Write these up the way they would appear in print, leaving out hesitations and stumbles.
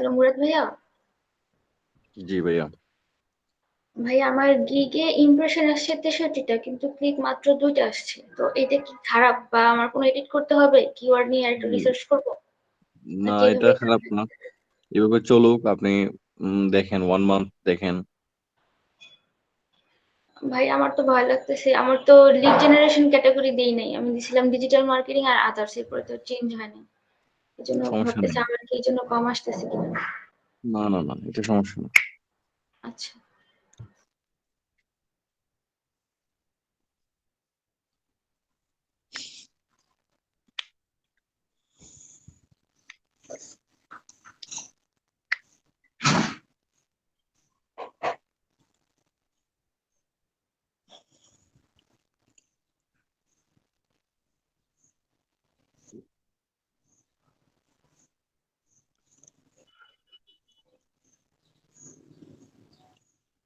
Hello Murad ভাইয়া। জি ভাইয়া। ভাইয়া আমার গিগে ইমপ্রেশন আসছে 63টা, কিন্তু ক্লিক মাত্র 2টা আসছে। তো এটা কি খারাপ, বা আমার কোনো এডিট করতে হবে, কিওয়ার্ড নিয়ে আর একটু হুম, রিসার্চ করবো, না, নাকি এটা এভাবেই খারাপ থাকবে? না। এভাবে চলুক, আপনি দেখেন 1 মান্থ দেখেন। ভাই আমার তো ভয় লাগতেছে, আমার তো লিড জেনারেশন ক্যাটাগরি দেই নাই, আমি দিছিলাম ডিজিটাল মার্কেটিং আর আদার্স, এরপরে তো চেঞ্জ হয় না। এই জন্য সমস্যা ভাবতেছি নেই। আমার কি এই জন্য কম আসতেছে কিনা। না না না, এটা সমস্যা না। আচ্ছা।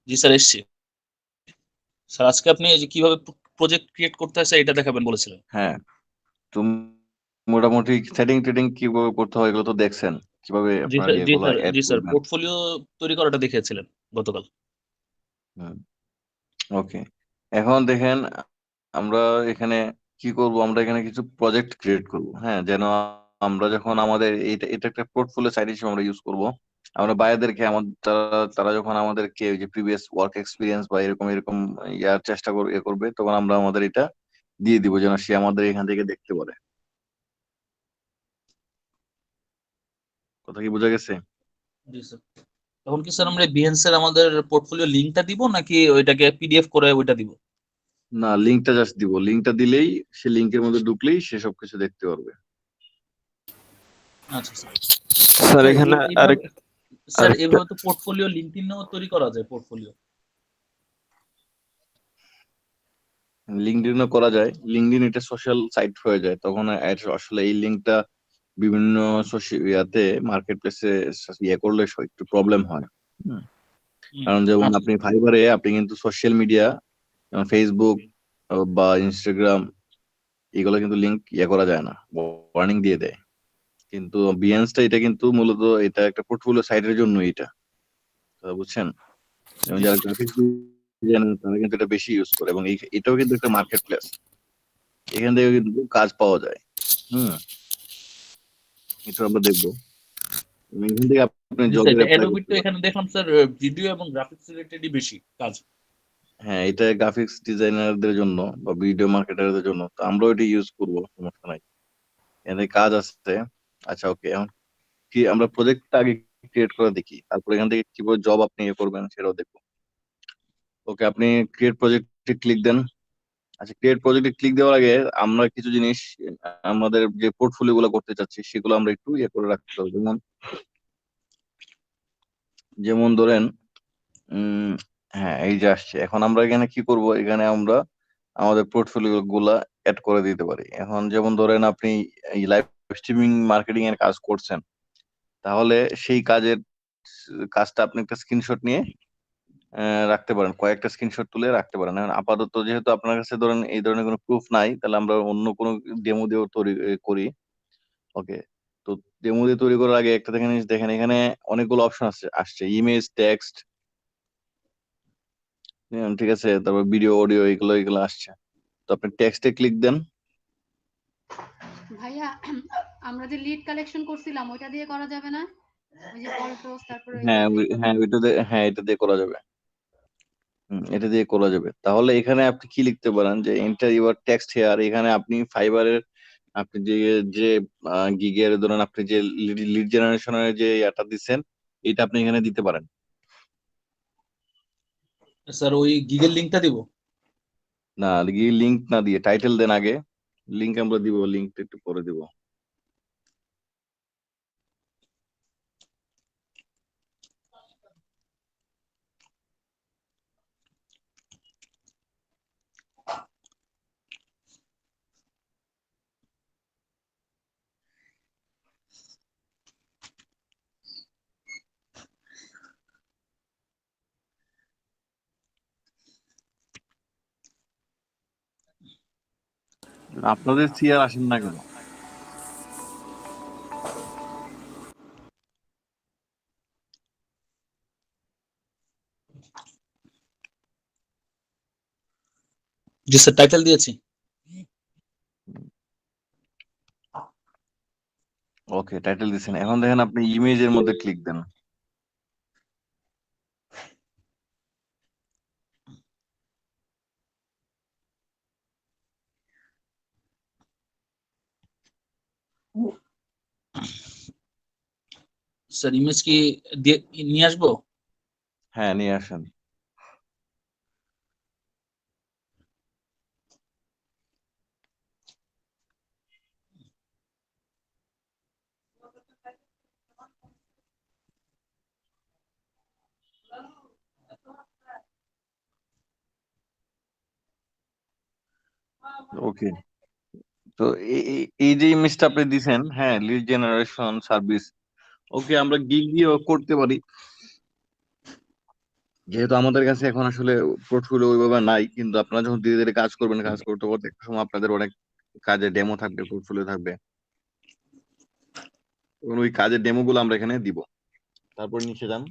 জি স্যার, এসছি। স্যার আজকে আপনি এই যে কিভাবে প্রজেক্ট ক্রিয়েট করতে হয় স্যার এটা দেখাবেন বলেছিলেন। হ্যাঁ, তুমি মোটামুটি সেটিং টেটিং কিভাবে করতে হয় এগুলো তো দেখছেন, কিভাবে জি আপনার স্যার, জি ইয়েগুলো স্যার, অ্যাড জি স্যার, করবেন। পোর্টফোলিও তৈরি করাটা দেখিয়েছিলেন গতকাল। হুম, ওকে। এখন দেখেন, আমরা এখানে কি করব, আমরা এখানে কিছু প্রজেক্ট ক্রিয়েট করব, হ্যাঁ, যেন আমরা যখন আমাদের এটা এটা একটা পোর্টফোলিও সাইট হিসেবে আমরা ইউজ করব। আমরা বাইরেদেরকে আমাদের তারা তারা যখন আমাদেরকে ওই যে প্রিভিয়াস ওয়ার্ক এক্সপিরিয়েন্স বা এরকম এরকম ইয়ার চেষ্টা করবে, তখন আমরা আমাদের এটা দিয়ে দিব যেন সে আমাদের এখান থেকে দেখতে পারে। কথা কি বোঝা গেছে? জি স্যার। তখন কি স্যার আমরা বিহেন্স এর আমাদের পোর্টফোলিও লিংকটা দিব নাকি ওইটাকে পিডিএফ করে ওইটা দিব? না, লিঙ্কটা জাস্ট দিব, লিঙ্কটা দিলেই সে লিঙ্কের মধ্যে ঢুকলেই সে সবকিছু দেখতে পারবে। আচ্ছা স্যার। স্যার স্যার এখানে এইভাবে, স্যার আরেকটা এভাবে তো পোর্টফোলিও লিঙ্কডইনেও তৈরি করা যায় পোর্টফোলিও। লিঙ্কডইনও করা যায়। লিঙ্কডইন এটা সোশ্যাল সাইট হয়ে যায়, তখন আসলে এই লিঙ্কটা বিভিন্ন সোশ্যাল ইয়াতে মার্কেট প্লেসে ইয়ে করলে একটু প্রবলেম হয়। হুম। কারণ যেমন আচ্ছা আপনি ফাইবারে আপনি কিন্তু সোশ্যাল মিডিয়া যেমন ফেসবুক বা ইনস্টাগ্রাম, এগুলো কিন্তু লিঙ্ক ইয়ে করা যায় না, ওয়ার্নিং দিয়ে দেয়। কিন্তু বিহেন্সটা এটা কিন্তু মূলত এটা একটা পোর্টফোলিও সাইটের জন্য এটা, কথা বুঝছেন? যেমন যারা গ্রাফিক্স ডিজাইনার তারা কিন্তু এটা বেশি ইউজ করে, এবং এটাও কিন্তু একটা মার্কেট প্লেস, এখান থেকে কিন্তু কাজ পাওয়া যায়। হুম, এটা আমরা দেখবো, এবং এখান থেকে আপনি জি স্যার, জবের এটা অ্যাপ্লাই অ্যাডোবির করতে তো পারেন। এখানে দেখলাম স্যার ভিডিও এবং গ্রাফিক্স রিলেটেডই বেশি কাজ। হ্যাঁ, এটা গ্রাফিক্স ডিজাইনারদের জন্য বা ভিডিও মার্কেটারদের জন্য, তো আমরা এটা ইউজ করবো, সমস্যা নাই, এখানে কাজ আছে। আচ্ছা, ওকে। এখন কি আমরা প্রজেক্টটা আগে ক্রিয়েট করে দেখি, তারপর এখান থেকে কিভাবে জব আপনি ইয়ে করবেন সেটাও দেখবো। ওকে, আপনি ক্রিয়েট প্রজেক্টে ক্লিক দেন। আচ্ছা, ক্রিয়েট প্রজেক্টে ক্লিক দেওয়ার আগে আমরা কিছু জিনিস আমাদের যে পোর্টফোলিও গুলো করতে চাচ্ছি সেগুলো আমরা একটু ইয়ে করে রাখতে হবে। যেমন যেমন ধরেন, উম হ্যাঁ, এই যে আসছে, এখন আমরা এখানে কি করব, এখানে আমরা আমাদের পোর্টফোলিও গুলা অ্যাড করে দিতে পারি। এখন যেমন ধরেন আপনি এই লাইভ স্ট্রিমিং মার্কেটিং এর কাজ করছেন, তাহলে সেই কাজটা আপনি একটা স্ক্রিনশট নিয়ে রাখতে পারেন, কয়েকটা স্ক্রিনশট তুলে রাখতে পারেন। এখন আপাতত যেহেতু আপনার কাছে ধরেন এই ধরনের কোনো প্রুফ নাই, তাহলে আমরা অন্য কোনো ডেমো দিয়েও তৈরি করি। ওকে, তো ডেমো দিয়ে তৈরি করার আগে একটা দেখেন, দেখেন এখানে অনেকগুলো অপশন আসছে, ইমেজ, টেক্সট, ঠিক আছে, তারপর ভিডিও, অডিও, এগুলো এগুলো আসছে। তো আপনি টেক্সটে ক্লিক দেন। ভাইয়া, আমরা যে লিড কালেকশন করছিলাম ওইটা দিয়ে করা যাবে না? ওই যে বলটোস তারপরে ওই যে হ্যাঁ এইগুলো। হ্যাঁ, হ্যাঁ, এটা দিয়ে করা যাবে। এটা দিয়ে করা যাবে। তাহলে এখানে আপনি কি লিখতে পারেন যে এন্টার ইউর টেক্সট হেয়ার, এখানে আপনি ফাইবারের আপনি যে যে গিগের ধরেন আপনি যে লিড জেনারেশনের যে ইয়াটা দিচ্ছেন, এটা আপনি এখানে দিতে পারেন। স্যার ওই গিগের লিংকটা দিব? না, লিঙ্ক না দিয়ে টাইটেল দেন আগে। লিঙ্ক আমরা দিব, লিঙ্কটা একটু পরে দিব। আপনাদের সিআর আসেন না কেন? জি স্যার, টাইটেল দিয়েছি। ওকে, টাইটেল দিচ্ছেন। এখন দেখেন আপনি ইমেজের মধ্যে ক্লিক দেন। স্যার ইমেজ কি দিয়ে নিয়ে আসবো? হ্যাঁ, নিয়ে আসেন। ওকে, তো এই যে ইমেজটা আপনি দিছেন, হ্যাঁ, লিড জেনারেশন সার্ভিস, ওকে, আমরা গিগ দিয়ে করতে পারি। যেহেতু আমাদের কাছে এখন আসলে পোর্টফোলিও ওইভাবে নাই, কিন্তু আপনারা যখন ধীরে ধীরে কাজ করবেন, কাজ করতে করতে একটা সময় আপনাদের অনেক কাজের ডেমো থাকবে, পোর্টফোলিও থাকবে, এবং ওই কাজের ডেমো গুলো আমরা এখানে দিব। তারপর নিচে যান।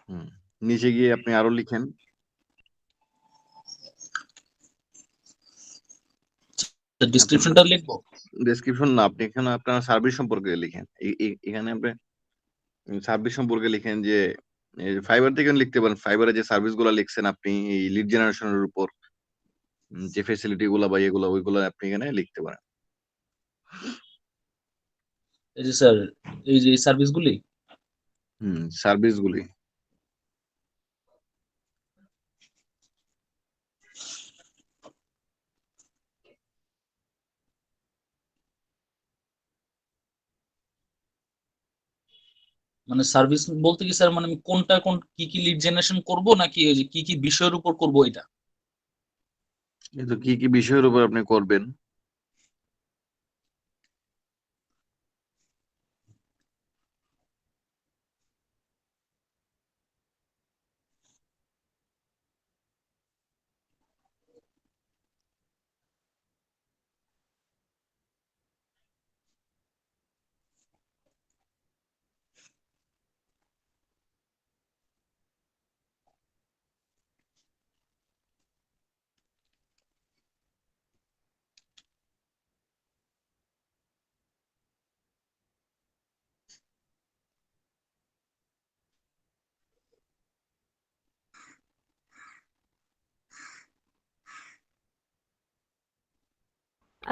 হুম, নিচে গিয়ে আপনি আরো লিখেন। ডিসক্রিপশনটা লিখবো? ডেসক্রিপশন না, আপনি এখানে আপনার সার্ভিস সম্পর্কে লিখেন। এখানে আপনি সার্ভিস সম্পর্কে লিখেন যে ফাইবার থেকে লিখতে পারেন, ফাইবারে যে সার্ভিস গুলা লিখছেন আপনি এই লিড জেনারেশনের উপর, যে ফেসিলিটি গুলা বা এগুলা ওইগুলো আপনি এখানে লিখতে পারেন। এই যে স্যার, এই যে সার্ভিসগুলি। সার্ভিস গুলি। মানে সার্ভিস বলতে কি স্যার, মানে আমি কোনটা কি কি লিড জেনারেশন করব, নাকি ওই যে কি কি বিষয়ের উপর করব এটা? কিন্তু কি কি বিষয়ের উপর আপনি করবেন?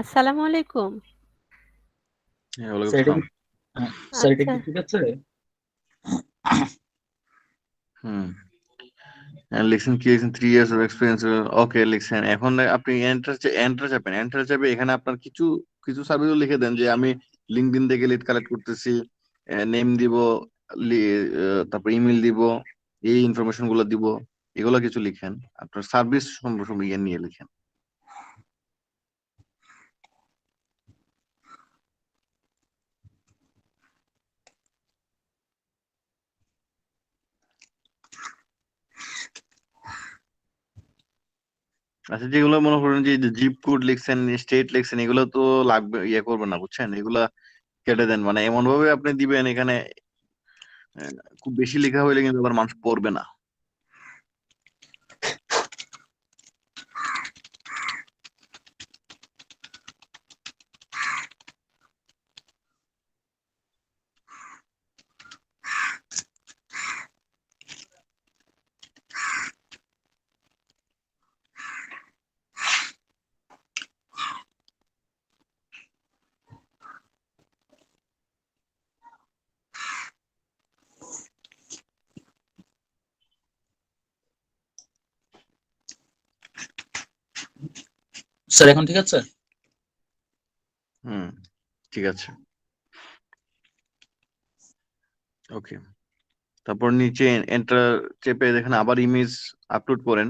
আসসালামু আলাইকুম। হ্যাঁ, ওয়ালাইকুম স্যার এটা আসসালাম। কি, স্যার এটা আচ্ছা, কি ঠিক আছে? হুম, লিখছেন কি লিখছেন, 3 ইয়ার্স অফ এক্সপিরিয়েন্স। ওকে, লিখছেন। এখন আপনি এন্টার এন্টার চাপেন। এন্টার চাপে এখানে আপনার কিছু কিছু সার্ভিস লিখে দেন যে আমি লিঙ্কডইন থেকে লিড কালেক্ট করতেছি, নেম দিব, তারপর ইমেল দিব, এই ইনফরমেশন গুলো দিব, এগুলো কিছু লিখেন। আপনার সার্ভিস সম্পর্কে ইয়ে নিয়ে লিখেন। আচ্ছা, যেগুলো মনে করেন যে জিপ কোড লিখছেন, স্টেট লিখছেন, এগুলো তো লাগবে, ইয়ে করবেন না, বুঝছেন? এগুলা কেটে দেন। মানে এমন ভাবে আপনি দিবেন এখানে, আহ, খুব বেশি লেখা হইলে কিন্তু আবার মানুষ পড়বে না। স্যার এখন ঠিক আছে? হুম, ঠিক আছে। ওকে, তারপর নিচে এন্টার চেপে দেখেন আবার ইমেজ আপলোড করেন।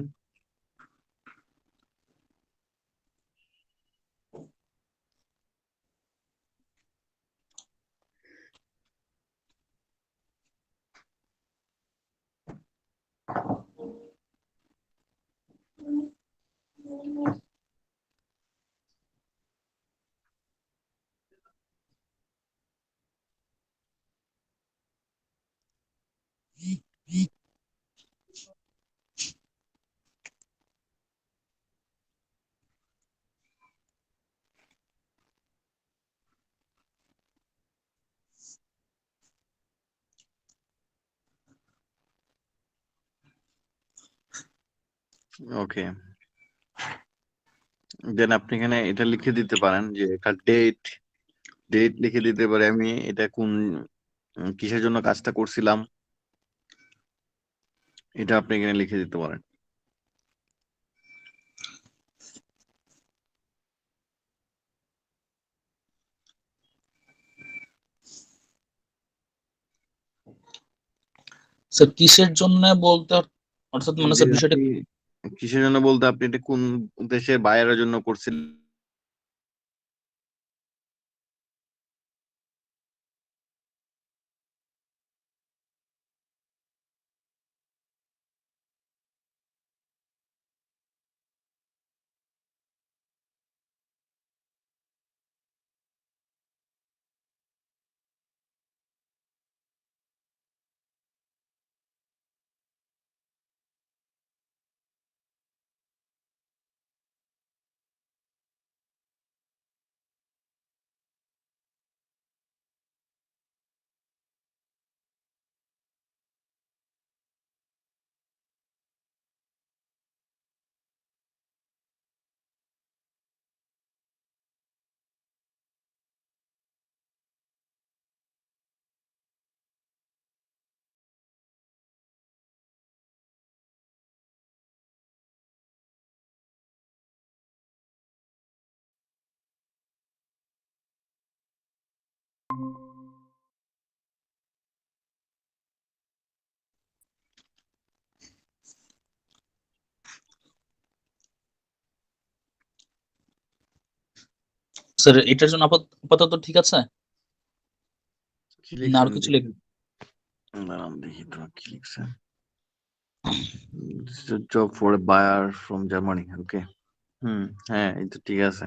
ওকে, দেন আপনি এখানে এটা লিখে দিতে পারেন যে একটা ডেট লিখে দিতে পারি আমি, এটা কোন কিসের জন্য কাজটা করছিলাম, এটা আপনি এখানে লিখে দিতে পারেন। স্যার কিসের জন্য বলতে অর্থাৎ মানে যে স্যার বিষয়টা আপনি কিসের জন্য বলতে আপনি এটা কোন দেশের বাইরের জন্য করছিলেন। স্যার এটার জন্য আপাতত ঠিক আছে কি না আরো লিখছেন কিছু দেখি, দাঁড়ান দেখি তো কি লিখছেন। This is a job for a buyer from Germany. Okay. হ্যাঁ এই তো ঠিক আছে।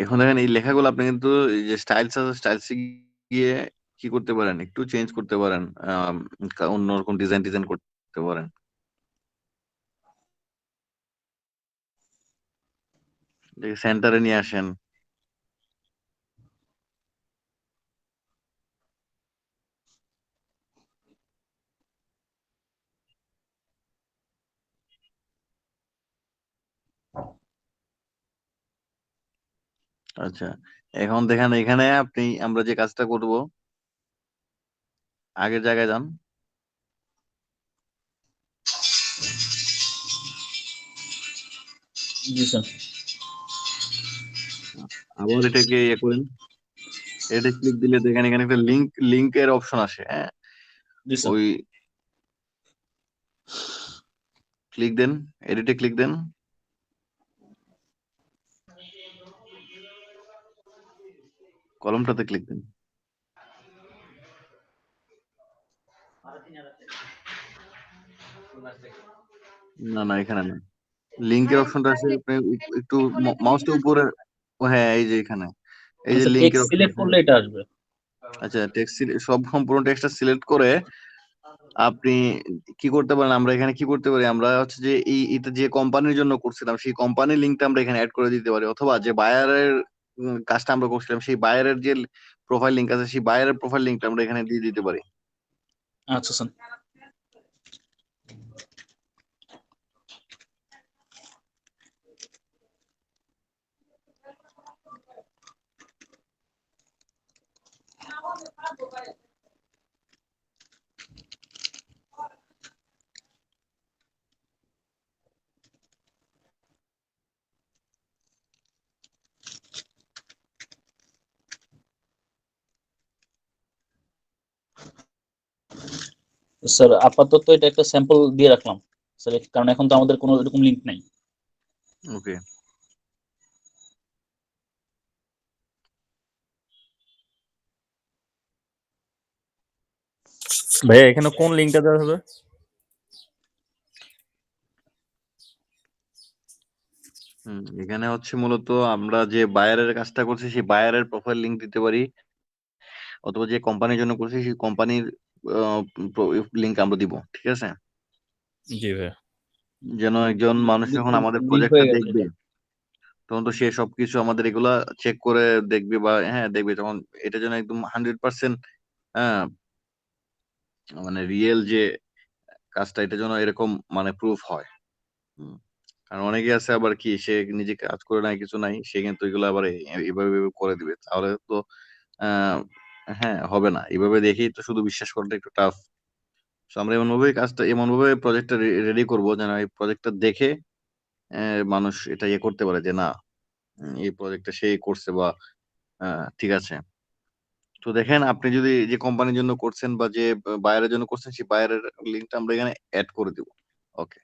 এখন দেখেন এই লেখাগুলো আপনি কিন্তু এই যে স্টাইলস আছে, স্টাইলসে গিয়ে কি করতে পারেন, একটু চেঞ্জ করতে পারেন, অন্যরকম ডিজাইন করতে পারেন। সেন্টারে নিয়ে আসেন। আচ্ছা, এখন দেখেন এখানে আমরা যে কাজটা করব, আগের জায়গায় যান, জি স্যার আবার এটাকে ইয়ে করেন, এটা ক্লিক দিলে দেখেন এখানে একটা লিংকের অপশন আসে। হ্যাঁ, জি স্যার ওই ক্লিক দেন, এডিটে ক্লিক দেন, কলমটাতে ক্লিক দেন। না না, এখানে না, লিংকের অপশনটা আছে, আপনি একটু মাউসটা উপরে, ও হ্যাঁ এই যে এখানে, এই মানে যে স্যার লিংকের টেক্সট অপশন সিলেক্ট আছে। করলে এটা আসবে আচ্ছা, টেক্সট সব সম্পূর্ণ টেক্সটটা সিলেক্ট করে আপনি কি করতে পারেন, আমরা এখানে কি করতে পারি, আমরা হচ্ছে যে এটা যে কোম্পানির জন্য করছিলাম সেই কোম্পানির লিঙ্কটা আমরা এখানে অ্যাড করে দিতে পারি, অথবা যে বায়ারের কাজটা আমরা করছিলাম সেই বায়ারের যে প্রোফাইল লিঙ্ক আছে সেই বায়ারের প্রোফাইল লিঙ্কটা আমরা এখানে দিয়ে দিতে পারি। আচ্ছা স্যার স্যার আপাতত এটা একটা স্যাম্পল দিয়ে রাখলাম স্যার কারণ এখন তো আমাদের কোনো এরকম লিংক নাই ওকে, ভাইয়া এখানে কোন লিঙ্কটা দেওয়া হবে? এখানে হচ্ছে মূলত আমরা যে বায়ারের কাজটা করছি সেই বায়ারের প্রোফাইল লিঙ্ক দিতে পারি, অথবা যে কোম্পানির জন্য করছি সেই কোম্পানির লিঙ্ক আমরা দিব, ঠিক আছে? জি ভাইয়া। যেন একজন মানুষ যখন আমাদের লিংক প্রজেক্টটা হয়ে গেছে দেখবে এটা তখন তো সে সবকিছু আমাদের এগুলা চেক করে দেখবে, বা হ্যাঁ দেখবে, তখন এটা যেন একদম 100% হ্যাঁ মানে রিয়েল যে কাজটা এটা যেন এরকম মানে প্রুফ হয়। কারণ অনেকে আছে আবার কি সে নিজে কাজ করে নাই কিছু নাই সে কিন্তু এগুলো আবার এইভাবে এইভাবে করে দিবে, তাহলে তো হ্যাঁ হবে না। এইভাবে দেখেই তো শুধু বিশ্বাস করাটা একটু টাফ। আমরা এমন ভাবে প্রজেক্টটা রেডি করবো যেন এই প্রজেক্টটা দেখে মানুষ এটা ইয়ে করতে পারে যে না এই প্রজেক্টটা সে করছে বা ঠিক আছে। তো দেখেন আপনি যদি যে কোম্পানির জন্য করছেন বা যে বায়ারের জন্য করছেন সেই বায়ারের লিঙ্কটা আমরা এখানে অ্যাড করে দিব। ওকে,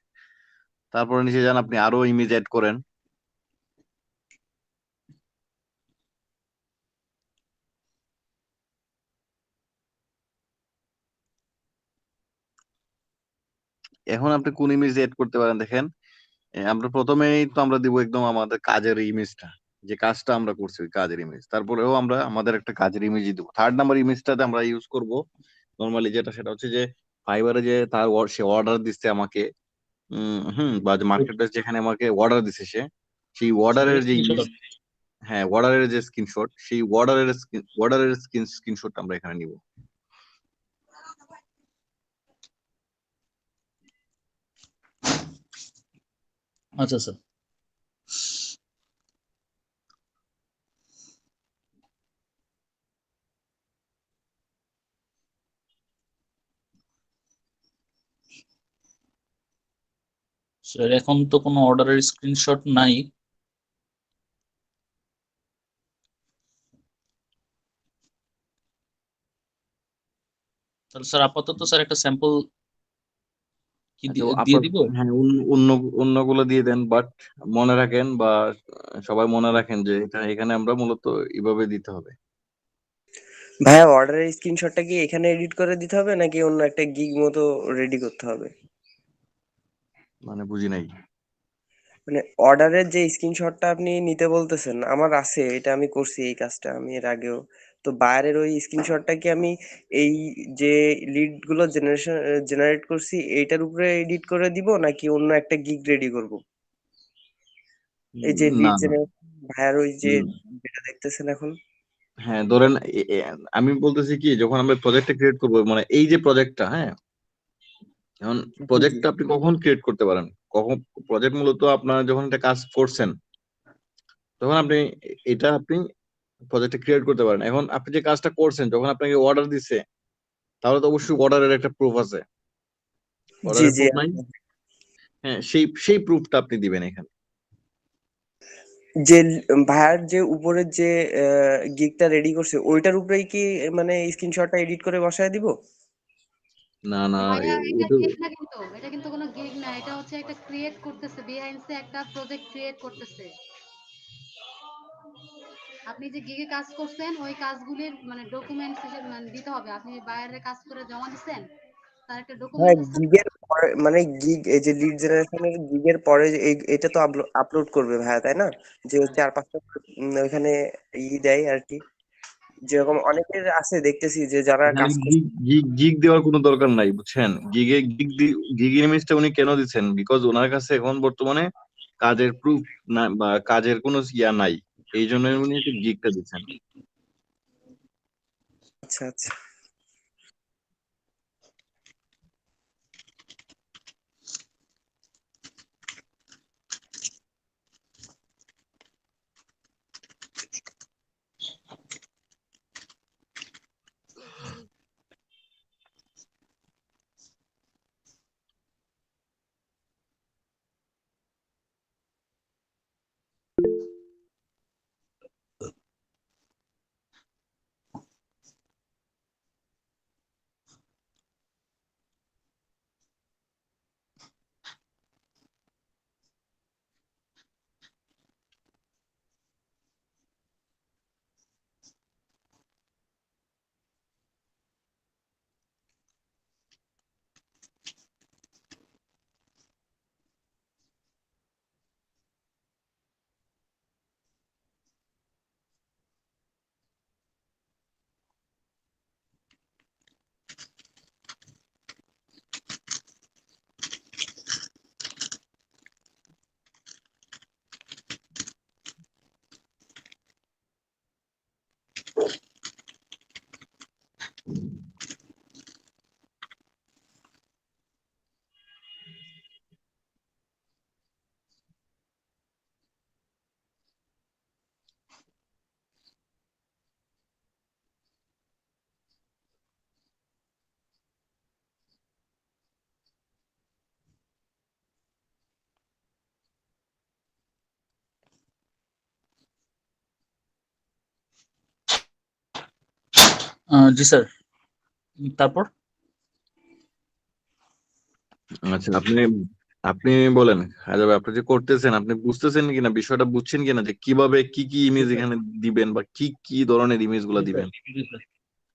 তারপরে নিচে যান, আপনি আরো ইমেজ অ্যাড করেন। এখন আপনি কোন ইমেজ অ্যাড করতে পারেন দেখেন। আমরা প্রথমেই তো আমরা দিব একদম আমাদের কাজের ইমেজটা, যে কাজটা আমরা করছি ওই কাজের ইমেজ। তারপরেও আমরা আমাদের একটা কাজের ইমেজই দিব। থার্ড নাম্বার ইমেজটাতে আমরা ইউজ করব নর্মালি যেটা, সেটা হচ্ছে যে ফাইবারে যে তার সে অর্ডার দিচ্ছে আমাকে, বা যে মার্কেট প্লেস যেখানে আমাকে অর্ডার দিছে সে, সেই অর্ডারের যে স্ক্রিনশট। ইমেজ, হ্যাঁ অর্ডারের যে স্ক্রিনশট, সেই অর্ডারের স্ক্রিনশট আমরা এখানে নিব। আচ্ছা স্যার। স্যার এখন তো কোনো অর্ডারের স্ক্রিনশট নাই। তাহলে স্যার আপাতত স্যার একটা স্যাম্পল কি আচ্ছা দিয়ে আপনার, দিব? হ্যাঁ অন্য অন্যগুলো দিয়ে দেন, বাট মনে রাখেন বা সবাই মনে রাখেন যে এটা এখানে আমরা মূলত এইভাবে দিতে হবে। ভাইয়া অর্ডারের স্ক্রিনশটটা কি এখানে এডিট করে দিতে হবে নাকি অন্য একটা গিগ মতো রেডি করতে হবে? মানে বুঝি নাই। মানে অর্ডারের যে স্ক্রিনশটটা আপনি নিতে বলতেছেন, আমার আছে, এটা আমি করছি এই কাজটা আমি এর আগেও। তো বায়ারের ওই স্ক্রিনশটটা কি আমি এই যে লিড গুলো জেনারেট করছি এইটার উপরে এডিট করে দিব নাকি অন্য একটা গিগ রেডি করব? এই যে না লিড না। জেনারেট ভাইয়ার ওই যে হুম, যেটা দেখতেছেন এখন। হ্যাঁ ধরেন আমি বলতেছি কি, যখন আমরা প্রজেক্টটা ক্রিয়েট করবো, মানে এই যে প্রজেক্টটা, হ্যাঁ এখন জি জি। প্রজেক্টটা আপনি কখন ক্রিয়েট করতে পারেন, কখন প্রজেক্ট মূলত আপনারা যখন একটা কাজ করছেন তখন আপনি এটা আপনি প্রজেক্টটা ক্রিয়েট করতে পারেন। এখন আপনি যে কাজটা করছেন যখন আপনাকে অর্ডার দিচ্ছে, তাহলে তো অবশ্যই অর্ডারের একটা প্রুফ আছে। জি অর্ডারের জি। প্রুফ নাই? হ্যাঁ সেই প্রুফটা আপনি দিবেন এখানে। যে ভাইয়ার যে উপরের যে গিগটা রেডি করছে ওইটার উপরেই কি মানে স্ক্রিনশটটা এডিট করে বসায় দিব? না না ভাইয়া এটা ওটা গিগ না, কিন্তু এটা কিন্তু কোনো গিগ না, এটা হচ্ছে একটা ক্রিয়েট করতেছে, বিহাইন্ডসে একটা প্রজেক্ট ক্রিয়েট করতেছে। আপনি যে গিগে কাজ করছেন ওই কাজগুলির মানে ডকুমেন্টস হিসেবে মানে দিতে হবে। আপনি বাইরে কাজ করে জমা দিচ্ছেন, তার একটা হ্যাঁ ডকুমেন্ট আছে না? গিগের পরে মানে গিগ এই যে লিড জেনারেশনের গিগের পরে এটা তো আপলোড করবে ভাইয়া, তাই না? যে 4-5টা ওইখানে দেয় আর কি। যেরকম অনেকের আছে দেখতেছি যে যারা এখানে কাজ গিগ করছে। গিগ গিগ দেওয়ার কোনো দরকার নাই, বুঝছেন? গিগ ইমেজটা উনি কেন দিচ্ছেন, বিকজ ওনার কাছে এখন বর্তমানে কাজের প্রুফ না বা কাজের কোনো ইয়া নাই, এই জন্য উনি গিগটা দিচ্ছেন। আচ্ছা আচ্ছা। জি স্যার। তারপর আচ্ছা, আপনি আপনি বলেন হায়দার ভাই, আপনি যে করতেছেন আপনি বুঝতেছেন কিনা, বিষয়টা বুঝছেন কিনা, যে কিভাবে কি কি জি ইমেজ স্যার। এখানে দিবেন বা কি কি ধরনের ইমেজ গুলা জি স্যার। দিবেন? জি স্যার।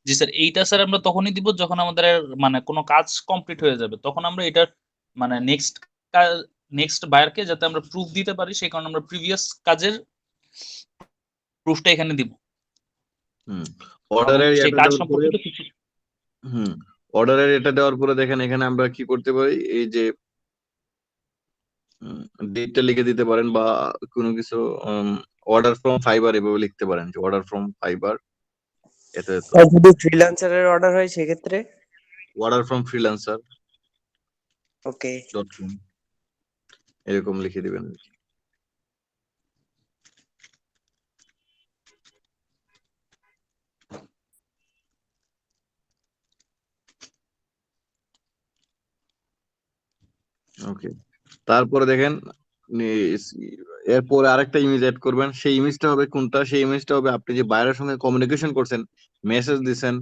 জি স্যার, এইটা স্যার আমরা তখনই দিব যখন আমাদের মানে কোনো কাজ কমপ্লিট হয়ে যাবে, তখন আমরা এটার মানে নেক্সট বায়ারকে যাতে আমরা প্রুফ দিতে পারি, সেই কারণে আমরা প্রিভিয়াস কাজের প্রুফটা এখানে দিব। হুম, তখন অর্ডারের সেই এটা কাজ দেওয়ার পরে, সম্পর্কিত কিছু। হুম, অর্ডারের এটা দেওয়ার পরে দেখেন এখানে আমরা কি করতে পারি, এই যে ডেটটা লিখে দিতে পারেন, বা কোনো কিছু অর্ডার ফ্রম ফাইবার এভাবে লিখতে পারেন, যে অর্ডার ফ্রম ফাইবার এত এত, আর যদি ফ্রিল্যান্সারের অর্ডার হয় সেক্ষেত্রে? Order from freelancer okay. Dot com এরকম লিখে দিবেন। ওকে, তারপরে দেখেন এরপরে আরেকটা ইমেজ অ্যাড করবেন। সেই ইমেজটা হবে কোনটা? সেই ইমেজটা হবে আপনি যে বাইরের সঙ্গে কমিউনিকেশন করছেন, মেসেজ দিছেন,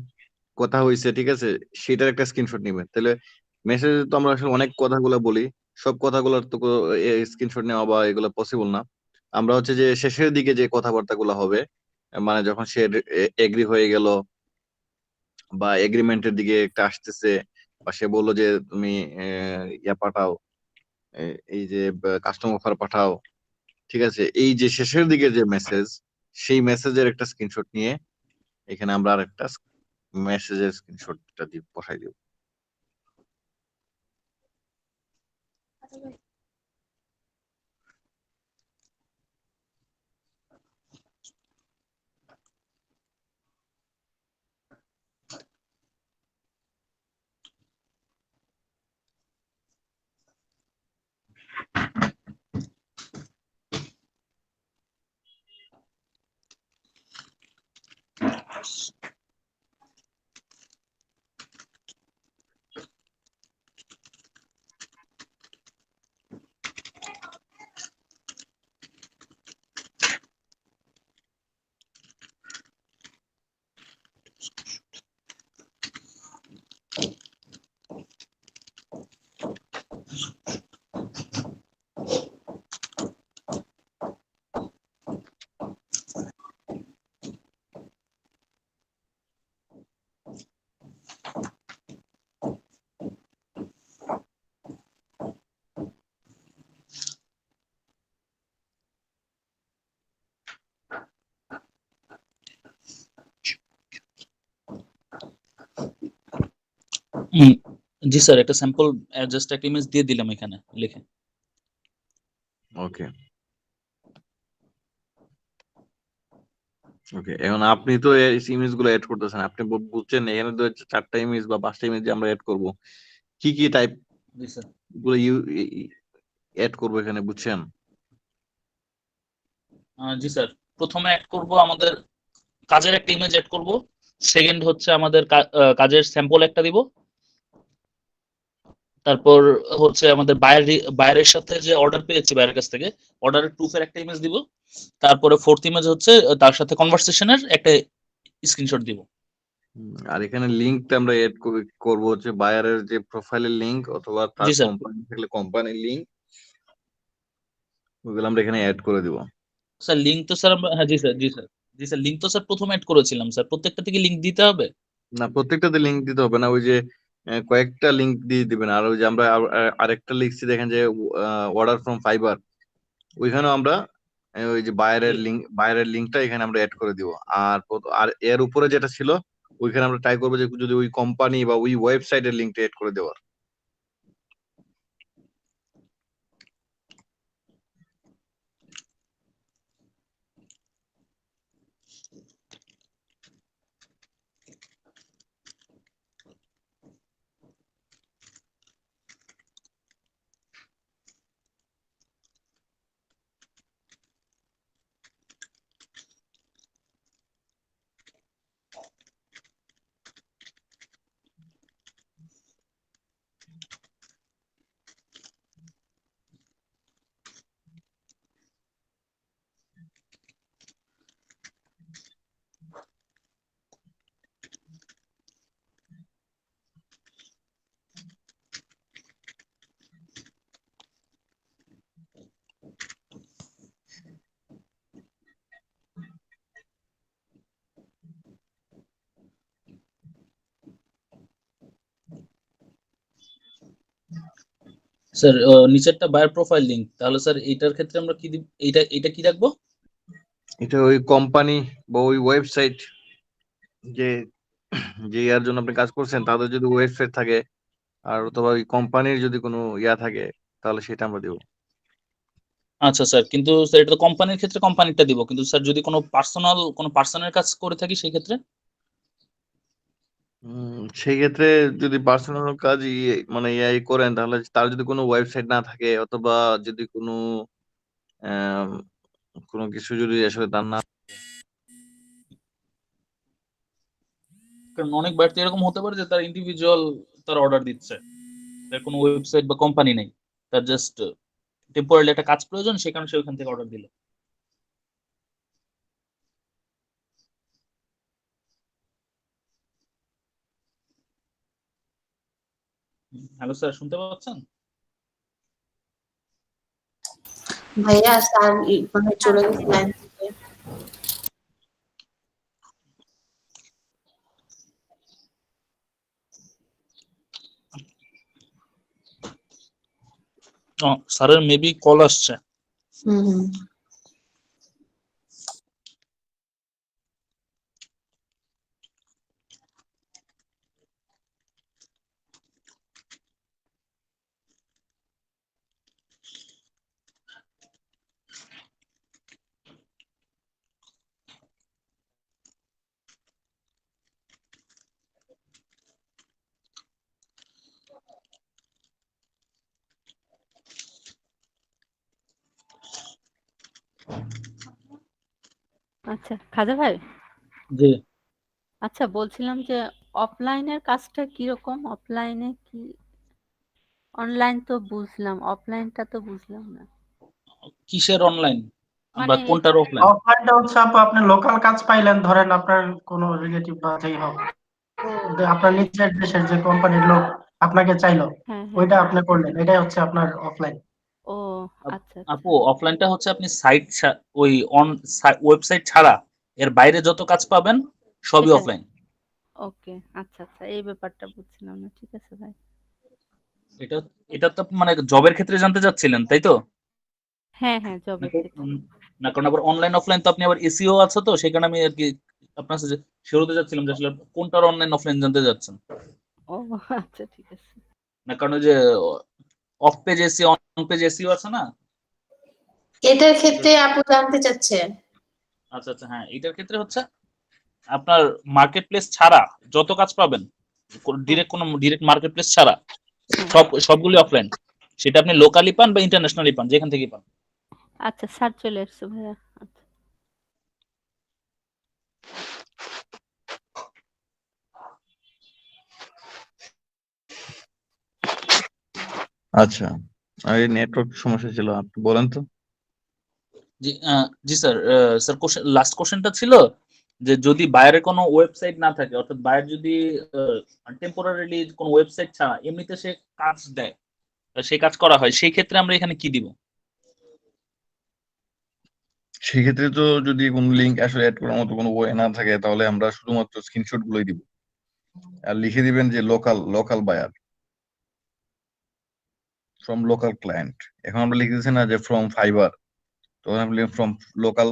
কথা হয়েছে, ঠিক আছে, সেটার একটা স্ক্রিনশট নিবেন। তাহলে মেসেজে তো আমরা আসলে অনেক কথাগুলো বলি, সব কথাগুলোর তো স্ক্রিনশট নেওয়া বা এগুলো পসিবল না। আমরা হচ্ছে যে শেষের দিকে যে কথাবার্তাগুলো হবে, মানে যখন সে এগ্রি হয়ে গেল বা এগ্রিমেন্টের দিকে একটা আসতেছে, বা সে বললো যে তুমি ইয়া পাঠাও, এই যে কাস্টম অফার পাঠাও, ঠিক আছে, এই যে শেষের দিকে যে মেসেজ, সেই মেসেজের একটা স্ক্রিনশট নিয়ে এখানে আমরা আরেকটা মেসেজের স্ক্রিনশটটা দিয়ে বসাই দিব। হুম, জি স্যার, একটা স্যাম্পল জাস্ট একটা ইমেজ দিয়ে দিলাম এখানে লিখে। ওকে, ওকে, এখন আপনি তো ইমেজ গুলো এড করতেছেন, আপনি বুঝছেন এখানে তো 4টা ইমেজ বা 5টা ইমেজ যে আমরা এড করব, কি কি টাইপ জি স্যার। গুলো এড করবো এখানে, বুঝছেন? জি স্যার, প্রথমে অ্যাড করব আমাদের কাজের একটা ইমেজ অ্যাড করব। সেকেন্ড হচ্ছে আমাদের কাজের স্যাম্পল একটা দিব। তারপর হচ্ছে আমাদের বাইরের সাথে যে অর্ডার পেয়েছি বাইরের কাছ থেকে, অর্ডারের প্রুফের একটা ইমেজ দিব। তারপরে ফোর্থ ইমেজ হচ্ছে তার সাথে কনভারসেশনের একটা স্ক্রিনশট দিব। আর এখানে লিঙ্কটা আমরা এড করব হচ্ছে বায়ারের যে প্রোফাইলের লিংক, অথবা তার জি স্যার। কোম্পানি থাকলে কোম্পানির লিংক, ওগুলো আমরা এখানে অ্যাড করে দিব। স্যার লিঙ্ক তো স্যার হ্যাঁ জি স্যার, জি স্যার। জি স্যার, লিঙ্ক তো স্যার প্রথমে অ্যাড করেছিলাম স্যার, প্রত্যেকটা থেকে লিঙ্ক দিতে হবে? না, প্রত্যেকটাতে লিংক দিতে হবে না, ওই যে কয়েকটা লিংক দিয়ে দিবেন। আর ওই যে আমরা আরেকটা লিখছি দেখেন যে অর্ডার ফ্রম ফাইবার, ওইখানেও আমরা ওই যে বায়ারের লিঙ্কটা এখানে আমরা অ্যাড করে দিব। আর আর এর উপরে যেটা ছিল, ওইখানে আমরা ট্রাই করবো যে যদি ওই কোম্পানি বা ওই ওয়েবসাইটের লিঙ্কটা অ্যাড করে দেওয়ার। স্যার নিচেরটা বায়ার প্রোফাইল লিংক, তাহলে স্যার এইটার ক্ষেত্রে আমরা কি এটা কি রাখবো? এটা ওই কোম্পানি বা ওই ওয়েবসাইট যে যে ইয়ার জন্য আপনি কাজ করছেন তাদের যদি ওয়েবসাইট থাকে আর অথবা ওই কোম্পানির যদি কোনো ইয়া থাকে তাহলে সেটা আমরা দেবো। আচ্ছা স্যার, কিন্তু স্যার এটা তো কোম্পানির ক্ষেত্রে কোম্পানিটা দিব, কিন্তু স্যার যদি কোনো পার্সোনাল কাজ করে থাকি সেই ক্ষেত্রে সেই ক্ষেত্রে যদি পার্সোনাল কাজ মানে ইয়াই করেন তাহলে তার যদি কোনো ওয়েবসাইট না থাকে অথবা যদি আম, কোনো কিছু যদি আসলে তার না কারণ অনেক বাড়তি এরকম হতে পারে যে তার ইন্ডিভিজুয়াল তার অর্ডার দিচ্ছে, তার কোনো ওয়েবসাইট বা কোম্পানি নেই, তার জাস্ট টেম্পোরারি একটা কাজ প্রয়োজন, সে কারণে সে ওখান থেকে অর্ডার দিল। হ্যালো স্যার, শুনতে পাচ্ছেন? ভাইয়া স্যার মানে চলে গেছে লাইন থেকে। স্যারের মেবি কল আসছে। হুম। আচ্ছা খাজা ভাই, জি আচ্ছা বলছিলাম যে অফলাইনের কাজটা কিরকম? অফলাইনে কি, অনলাইন তো বুঝলাম, অফলাইনটা তো বুঝলাম না। কিসের অনলাইন বা মানে কোনটার অফলাইন? অফলাইনটা হচ্ছে আপু আপনি লোকাল কাজ পাইলেন, ধরেন আপনার কোনো রিলেটিভ বা যাই হোক, যে আপনার নিজের দেশের যে কোম্পানির লোক আপনাকে চাইলো, হ্যাঁ ওইটা আপনি করলেন, এটাই হচ্ছে আপনার অফলাইন। ও আচ্ছা আপু অফলাইনটা হচ্ছে আপনি ওই ওয়েবসাইট ছাড়া এর বাইরে যত কাজ পাবেন সবই সেটা অফলাইন। ওকে, আচ্ছা এই ব্যাপারটা বুঝছিলাম না। ঠিক আছে ভাই। এটা এটা তো মানে জবের ক্ষেত্রে জানতে চাচ্ছিলেন, তাই তো? হ্যাঁ জবের ক্ষেত্রে। না, কারণ আবার অনলাইন অফলাইন তো আপনি আবার এসিও আছে, তো সেই কারণে আমি আর কি আপনার সাথে শুরুতে যাচ্ছিলাম যে আসলে কোনটার অনলাইন অফলাইন জানতে যাচ্ছেন। ও আচ্ছা ঠিক আছে। না, কারণ ওই যে of page SEO on page SEO আছে না। এটার ক্ষেত্রে আপু জানতে চাচ্ছে। আচ্ছা হ্যাঁ, এটার ক্ষেত্রে হচ্ছে আপনার মার্কেট প্লেস ছাড়া যত কাজ পাবেন, ডিরেক্ট মার্কেট প্লেস ছাড়া সবগুলি অফলাইন, সেটা আপনি লোকালি পান বা ইন্টারন্যাশনালি পান, যেখান থেকে পান। আচ্ছা স্যার চলে এসছে ভাইয়া। আচ্ছা, আর এই নেটওয়ার্ক সমস্যা ছিল, আপনি বলেন তো। জি জি স্যার, স্যার লাস্ট কোশ্চেনটা ছিল যে যদি বায়ারের কোনো ওয়েবসাইট না থাকে, অর্থাৎ বায়ার যদি টেম্পোরারিলি কোনো ওয়েবসাইট ছাড়া এমনিতে সে কাজ দেয়, সেই কাজ করা হয়, সেই ক্ষেত্রে আমরা এখানে কি দিব? সেক্ষেত্রে তো যদি কোনো লিঙ্ক আসলে অ্যাড করার মতো কোনো ওয়ে না থাকে তাহলে আমরা শুধুমাত্র স্ক্রিনশট গুলোই দিব আর লিখে দিবেন যে local buyer from local client. এখন আমরা লিখতেছি না যে ফ্রম ফাইবার, তখন আমরা লিখব ফ্রম লোকাল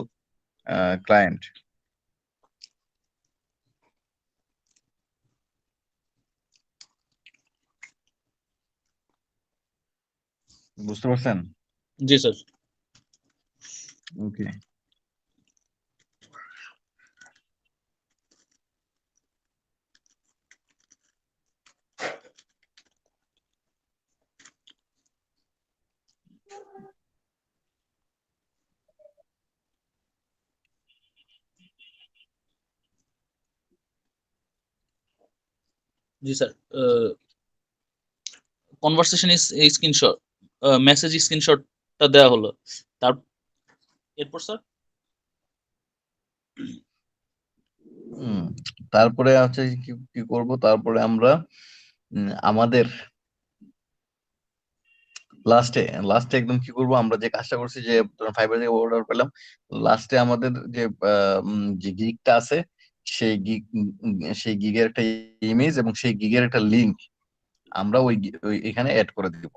ক্লায়েন্ট। বুঝতে পারছেন? জি স্যার। ওকে। জি স্যার, কনভারসেশন স্ক্রিনশট, মেসেজ স্ক্রিনশটটা দেওয়া হলো, তার এরপর স্যার তারপরে হচ্ছে কি করব, তারপরে আমরা আমাদের লাস্টে একদম কি করব, আমরা যে কাজটা করছি যে ফাইবার থেকে অর্ডার পেলাম, লাস্টে আমাদের যে গিগটা আছে সেই গিগের একটা ইমেজ এবং সেই গিগের একটা লিংক আমরা ওই এখানে অ্যাড করে দিব।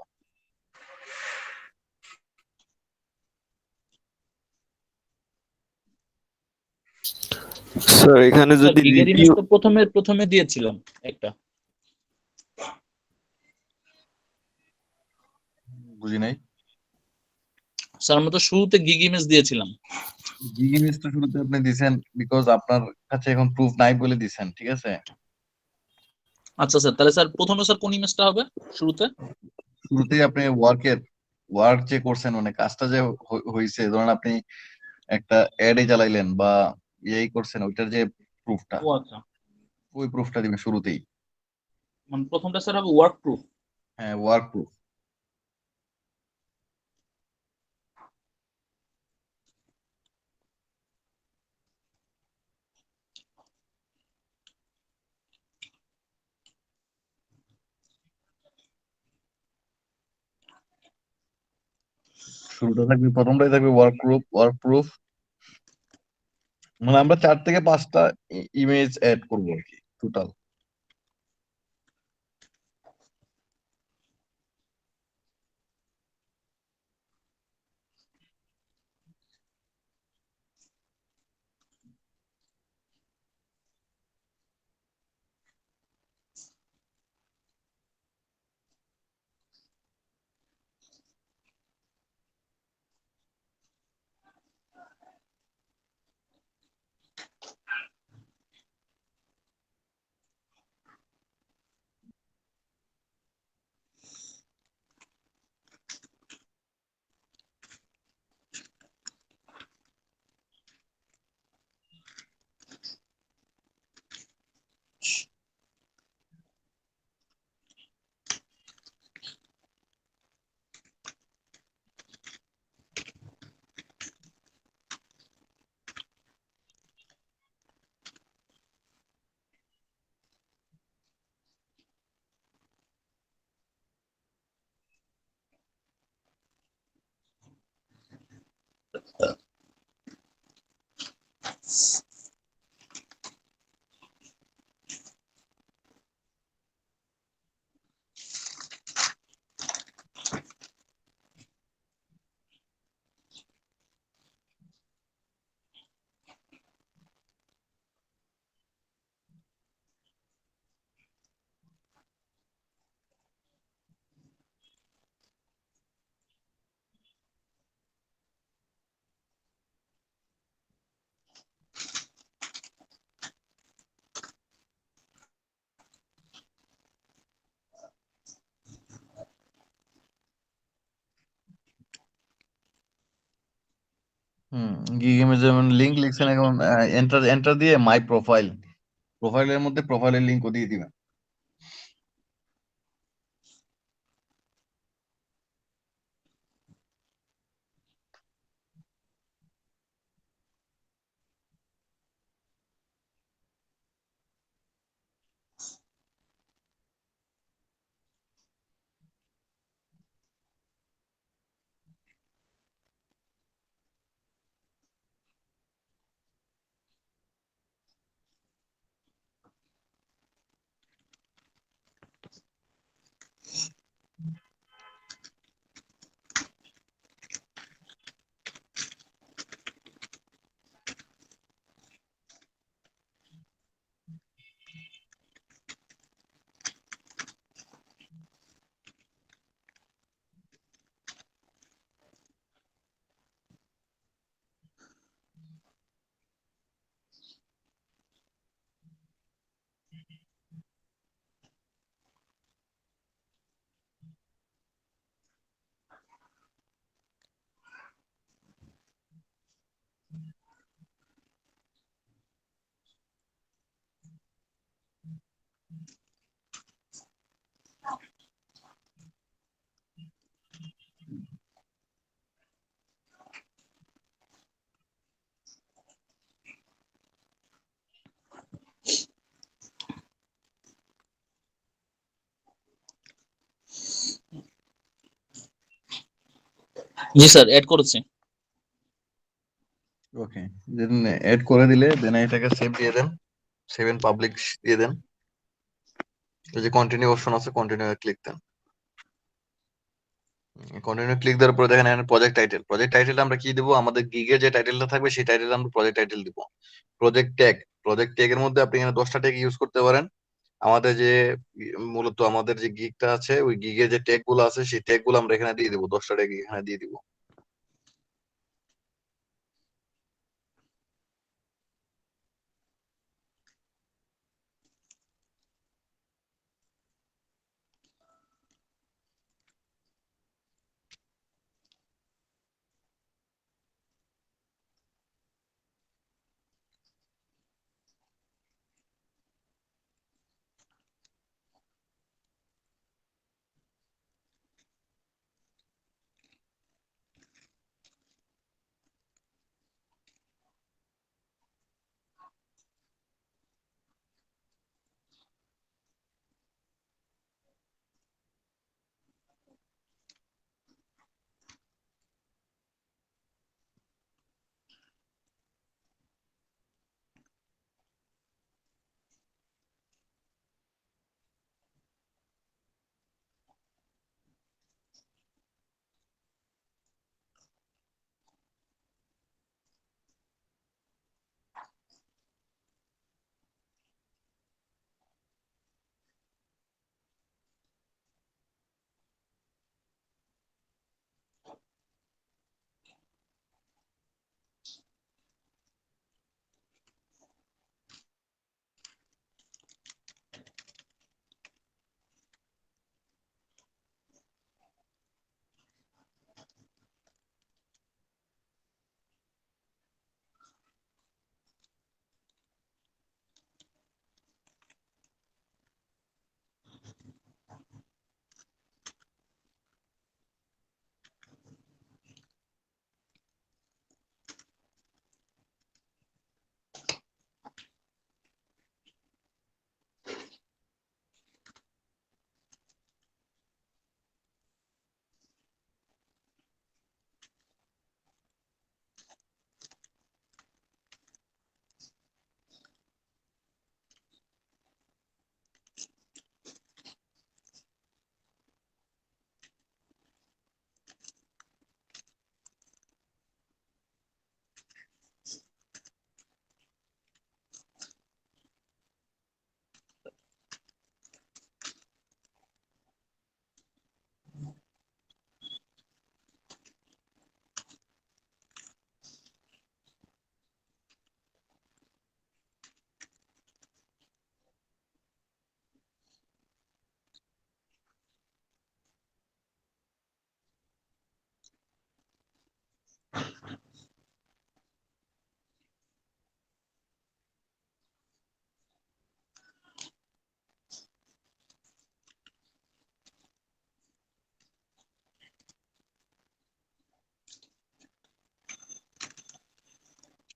স্যার এখানে স্যার যদি গিগের রিভিউ ইমেজটা প্রথমে দিয়েছিলাম একটা। বুঝি নাই। স্যার আমরা তো শুরুতে গিগ ইমেজ দিয়েছিলাম। গিগ ইমেজ তো শুরুতে আপনি দিছেন বিকজ আপনার কাছে এখন প্রুফ নাই বলে দিছেন, ঠিক আছে? আচ্ছা স্যার, তাহলে স্যার প্রথমে স্যার কোন ইমেজটা হবে শুরুতে? শুরুতেই আপনি ওয়ার্ক যে করছেন, মানে কাজটা যে হইছে, ধরেন আপনি একটা অ্যাডে চালাইলেন বা এই করছেন, ওইটার যে প্রুফটা, ও আচ্ছা, ওই প্রুফটা দিবেন শুরুতেই। মানে প্রথমটা স্যার হবে ওয়ার্ক প্রুফ। হ্যাঁ, ওয়ার্ক প্রুফ। শুরুটা থাকবে, প্রথমটাই থাকবে ওয়ার্ক প্রুফ। মানে আমরা 4 থেকে 5টা ইমেজ অ্যাড করবো আর কি টোটাল। গিগ ইমেজ যেমন লিংক লিখছেন, এখন এন্টার দিয়ে মাই প্রোফাইলের মধ্যে প্রোফাইলের লিংকও দিয়ে দিবেন। জি স্যার, অ্যাড করেছি। ওকে, দেন এড করে দিলে দেন এটাকে সেভ দিয়ে দেন, সেভ এন্ড পাবলিক দিয়ে দেন। এই যে কন্টিনিউ অপশন আছে, কন্টিনিউ ক্লিক দেন। কন্টিনিউ ক্লিক দেওয়ার পরে দেখেন এখানে প্রজেক্ট টাইটেল আমরা কি দেবো, আমাদের গিগের যে টাইটেলটা থাকবে সেই টাইটেল আমরা প্রজেক্ট টাইটেল দিব। প্রজেক্ট ট্যাগ এর মধ্যে আপনি এখানে 10টা ট্যাগ ইউজ করতে পারেন। আমাদের যে মূলত আমাদের যে গিগটা আছে ওই গিগের যে ট্যাগ গুলো আছে সেই ট্যাগ গুলো আমরা এখানে দিয়ে দিব, 10টা ট্যাগ এখানে দিয়ে দিব।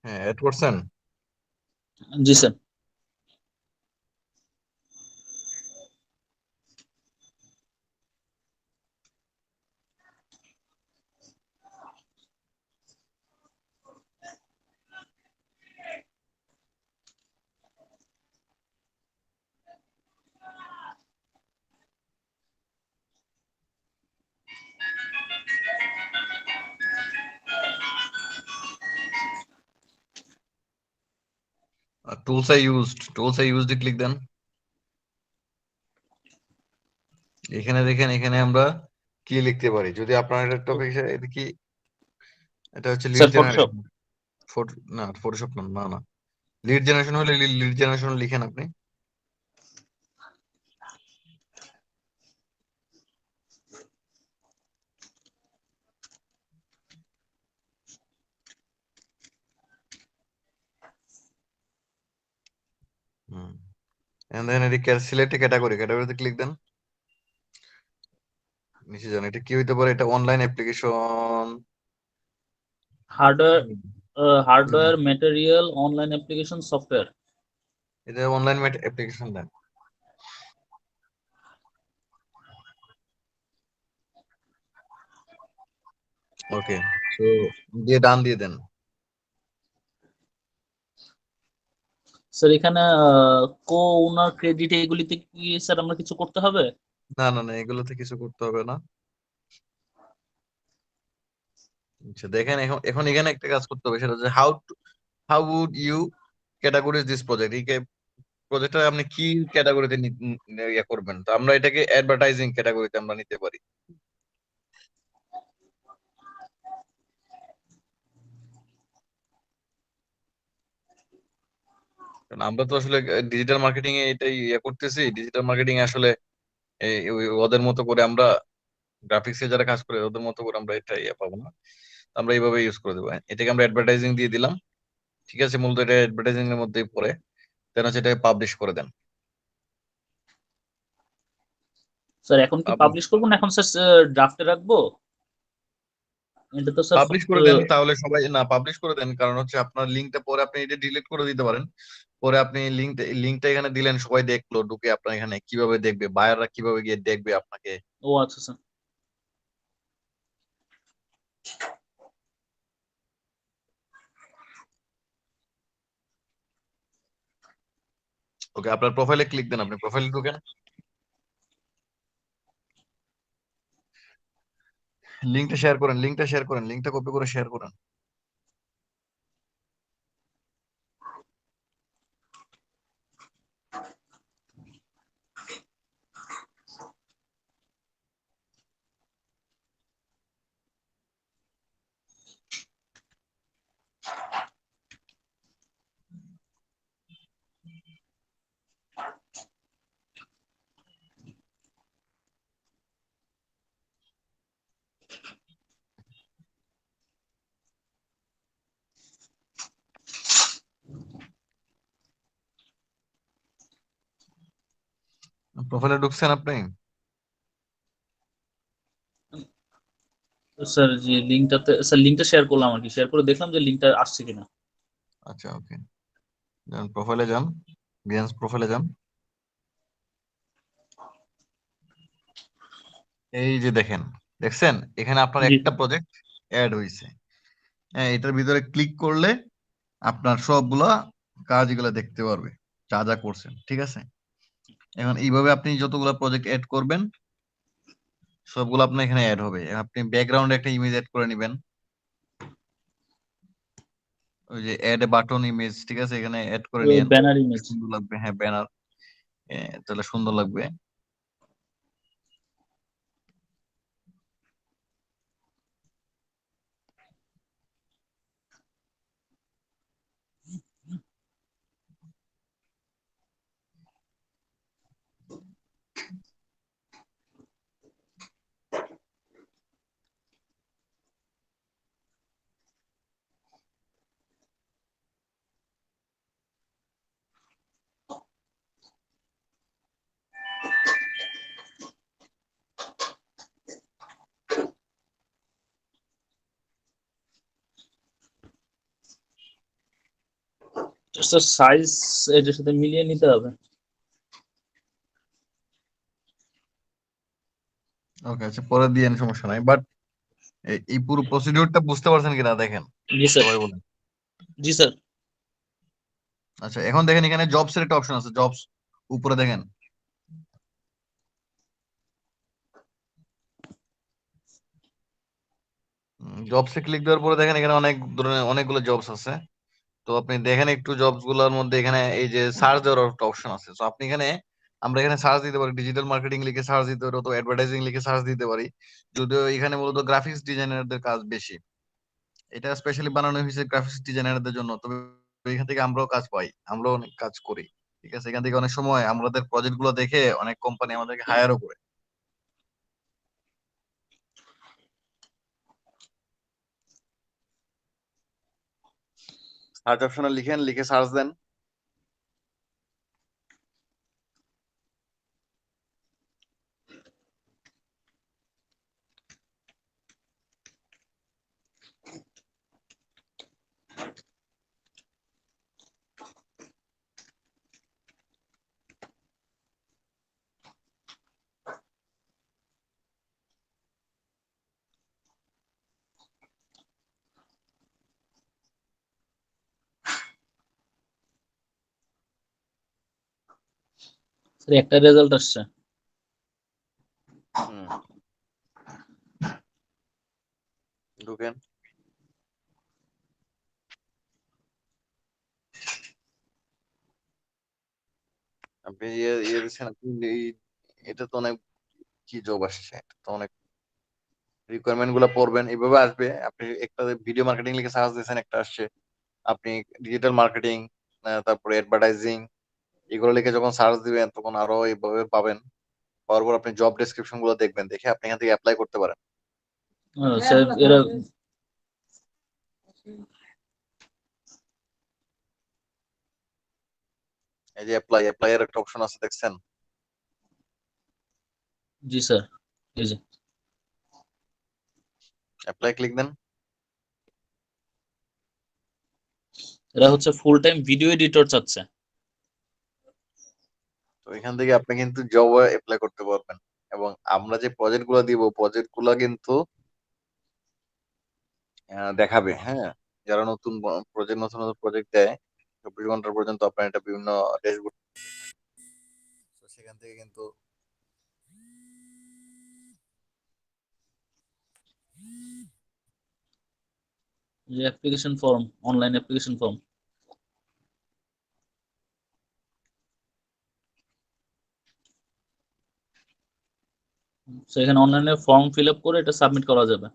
হ্যাঁ, অ্যাড করছেন? জি sir. Tools I used click দেন। এখানে দেখেন, এখানে আমরা কি লিখতে পারি যদি আপনার এটা টপিক এটা কি, এটা হচ্ছে লিড স্যার ফটোশপ। জেনারেশন। না ফটোশপ না, না না, লিড জেনারেশন হলে লিড জেনারেশন লিখেন আপনি। এন্ড দেন এটি সিলেক্ট ক্যাটাগরিতে ক্লিক দেন। নিচে যান, এটা কি হইতে পারে? এটা online application, hardware material online application software. এটা অনলাইন অ্যাপ্লিকেশন দেন। ওকে, সো দিয়ে ডান দিয়ে দেন। স্যার এখানে কো ওনার ক্রেডিট এগুলিতে কি স্যার আমরা কিছু করতে হবে? না না না, এগুলোতে কিছু করতে হবে না। আচ্ছা দেখেন, এখন এখন এখানে একটা কাজ করতে হবে, সেটা হচ্ছে how would you categorize this project, এই প্রজেক্টটা আপনি কি ক্যাটাগরিতে ইয়ে করবেন, তো আমরা এটাকে অ্যাডভার্টাইজিং ক্যাটাগরিতে আমরা নিতে পারি। কারণ আমরা তো আসলে ডিজিটাল মার্কেটিং এ এটাই ইয়ে করতেছি, ডিজিটাল মার্কেটিং আসলে ওদের মতো করে আমরা গ্রাফিক্সে যারা কাজ করে ওদের মতো করে আমরা এটা ইয়ে পাবো না, আমরা এইভাবে ইউজ করে দেবো। এটাকে আমরা অ্যাডভার্টাইজিং দিয়ে দিলাম, ঠিক আছে, মূলত এটা অ্যাডভার্টাইজিং এর মধ্যেই পড়ে, দেন হচ্ছে এটাকে পাবলিশ করে দেন। স্যার এখন কি পাবলিশ করবো না এখন স্যার ড্রাফটে রাখবো? এটা তো স্যার পাবলিশ করে দেন, তাহলে সবাই না পাবলিশ করে দেন, কারণ হচ্ছে আপনার লিঙ্কটা পরে আপনি এটা ডিলিট করে দিতে পারেন। পরে আপনি লিঙ্কটা এখানে দিলেন, সবাই দেখলো, ঢুকে আপনার এখানে কিভাবে দেখবে, বায়াররা কিভাবে গিয়ে দেখবে আপনাকে। ও আচ্ছা স্যার। ওকে, আপনার প্রোফাইলে ক্লিক দেন, আপনি প্রোফাইলে ঢুকেন, লিঙ্কটা শেয়ার করেন, লিঙ্কটা কপি করে শেয়ার করেন। প্রোফাইলে ঢুকছেন আপনি? স্যার যে লিঙ্কটাতে স্যার লিঙ্কটা শেয়ার করলাম আর কি, শেয়ার করে দেখলাম যে লিঙ্কটা আসছে কিনা। আচ্ছা ওকে, যান প্রোফাইলে যান, বিহান্স প্রোফাইলে যান। এই যে দেখছেন এখানে আপনার একটা প্রজেক্ট অ্যাড হয়েছে। হ্যাঁ, এটার ভিতরে ক্লিক করলে আপনার সবগুলা কাজ এগুলা দেখতে পারবে, যা যা করছেন, ঠিক আছে। এখন এইভাবে আপনি যতগুলা প্রজেক্ট অ্যাড করবেন সবগুলো আপনার এখানে অ্যাড হবে। আপনি ব্যাকগ্রাউন্ডে একটা ইমেজ অ্যাড করে নেবেন, ওই যে অ্যাড এ বাটন ইমেজ, ঠিক আছে, এখানে অ্যাড করে নিয়েন, ব্যানার ইমেজ সুন্দর লাগবে। হ্যাঁ ব্যানার, তাহলে সুন্দর লাগবে। স্যার সাইজ এটার সাথে মিলিয়ে নিতে হবে। ওকে আচ্ছা, পরে দিয়ে সমস্যা নাই, বাট এই পুরো প্রসিডিউরটা বুঝতে পারছেন কিনা দেখেন জি স্যার। সবাই বলেন। জি স্যার। আচ্ছা এখন দেখেন এখানে জবস এর একটা অপশন আছে, জবস উপরে দেখেন, জবসে ক্লিক দেওয়ার পরে দেখেন এখানে অনেক ধরনের অনেকগুলো জবস আছে। তো আপনি দেখেন একটু জবস গুলোর মধ্যে এখানে এই যে সার্চ দেওয়ার একটা অপশন আছে। তো আপনি এখানে আমরা এখানে সার্চ দিতে পারি, ডিজিটাল মার্কেটিং লিখে সার্চ দিতে পারি, অথবা অ্যাডভার্টাইজিং লিখে সার্চ দিতে পারি। যদিও এখানে মূলত গ্রাফিক্স ডিজাইনারদের কাজ বেশি, এটা স্পেশালি বানানো হয়েছে গ্রাফিক্স ডিজাইনারদের জন্য। তবে এখান থেকে আমরাও কাজ পাই, আমরাও অনেক কাজ করি, ঠিক আছে। এখান থেকে অনেক সময় আমাদের প্রজেক্ট গুলো দেখে অনেক কোম্পানি আমাদেরকে হায়ারও করে। সার্চ অপশনে লিখেন, লিখে সার্চ দেন। স্যার একটা রেজাল্ট আসছে। ঢুকেন, আপনি ইয়ে দিচ্ছেন, আপনি এটা তো অনেক কি জব আসছে, এটা তো অনেক রিকোয়ারমেন্ট গুলো পড়বেন, এইভাবে আসবে। আপনি একটা ভিডিও মার্কেটিং লিখে সার্চ দিয়েছেন, একটা আসছে। আপনি ডিজিটাল মার্কেটিং, তারপরে অ্যাডভার্টাইজিং, এগুলো লিখে যখন সার্চ দিবেন তখন আরো এইভাবে পাবেন। পাওয়ার পর আপনি জব ডেসক্রিপশন গুলো দেখবেন, দেখে আপনি এখান থেকে অ্যাপ্লাই করতে পারেন। স্যার এরা এই যে অ্যাপ্লাই এর একটা অপশন আছে, দেখছেন? জি স্যার, এই যে অ্যাপ্লাই ক্লিক দেন। এরা হচ্ছে ফুল টাইম ভিডিও এডিটর চাচ্ছে। তো এখান থেকে আপনি কিন্তু জব অ্যাপ্লাই করতে পারবেন, এবং আমরা যে প্রজেক্ট গুলো দিব, প্রজেক্ট গুলো কিন্তু দেখাবে। হ্যাঁ, যারা নতুন নতুন নতুন প্রজেক্ট দেয় 24 ঘন্টা পর্যন্ত আপনার এটা বিভিন্ন ড্যাশবোর্ড, তো সেখান থেকে কিন্তু যে application form, online application form, সেখানে অনলাইনে ফর্ম ফিল আপ করে এটা সাবমিট করা যাবে।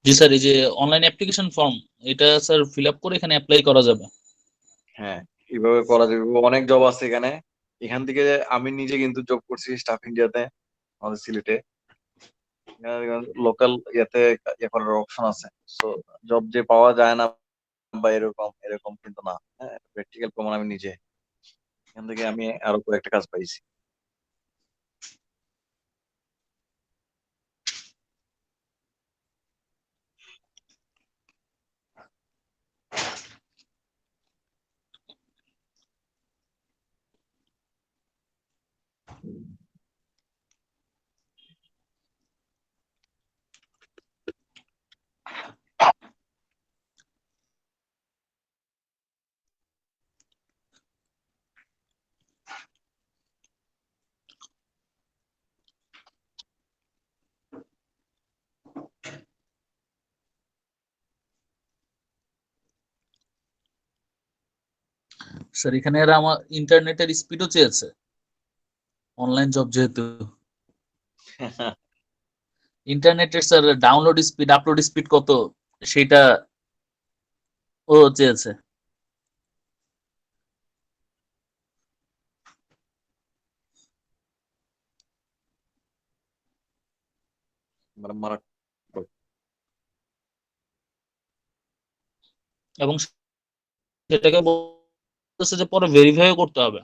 জি স্যার, এই যে অনলাইন অ্যাপ্লিকেশন ফর্ম, এটা স্যার ফিল আপ করে এখানে অ্যাপ্লাই করা যাবে। হ্যাঁ, এইভাবে করা যাবে। অনেক জব আছে এখানে। এখান থেকে আমি নিজে কিন্তু জব করছি স্টাফ ইন্ডিয়াতে, আমাদের সিলেটে। লোকাল ইয়াতে ইয়ে করার অপশন আছে। সো জব যে পাওয়া যায় না বা এরকম এরকম কিন্তু না। হ্যাঁ, প্র্যাকটিক্যাল প্রমাণ আমি নিজে। এখান থেকে আমি আরো কয়েকটা কাজ পাইছি। স্যার এখানে এরা আমার ইন্টারনেটের স্পিডও চেয়েছে, অনলাইন জব যেহেতু। ইন্টারনেটের sir download speed, upload speed কত সেটা ও চেয়েছে। মানে মারাত্মক। এবং সেটাকে বলতেছে যে পরে ভেরিফাই করতে হবে।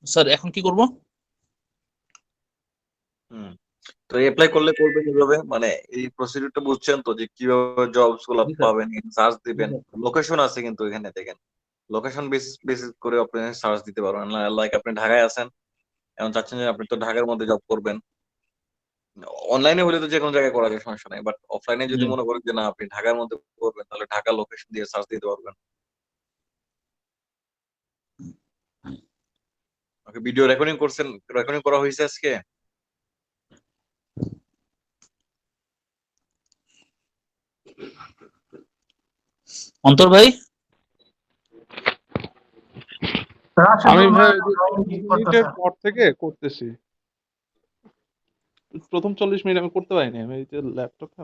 স্যার এখন কি করব? হুম, তো অ্যাপ্লাই করলে করবেন কিভাবে, মানে এই প্রসিডিউরটা বুঝছেন তো, যে কিভাবে জবস গুলো জি স্যার। পাবেন, সার্চ জি দিবেন, স্যার। লোকেশন আছে কিন্তু এখানে দেখেন, লোকেশন বেসিস করে আপনি সার্চ দিতে পারবেন। লাইক আপনি ঢাকায় আছেন, এখন চাচ্ছেন যে আপনি তো ঢাকার মধ্যে জব করবেন, অনলাইনে হলে তো যে কোনো জায়গায় করা যায়, সমস্যা নাই, বাট অফলাইনে যদি জি। মনে করেন যে না আপনি ঢাকার মধ্যে করবেন, তাহলে ঢাকার লোকেশন দিয়ে সার্চ দিতে পারবেন। ওকে, ভিডিও রেকর্ডিং করছেন, রেকর্ডিং করা হয়েছে আজকে? অন্তর ভাই, আমি রাশেদুল ভাই ভাই ওই যে কি 40 মিনিটের করতেছেন? পর থেকে করতেছি। প্রথম 40 মিনিট আমি করতে পারিনি, আমি এই যে ল্যাপটপে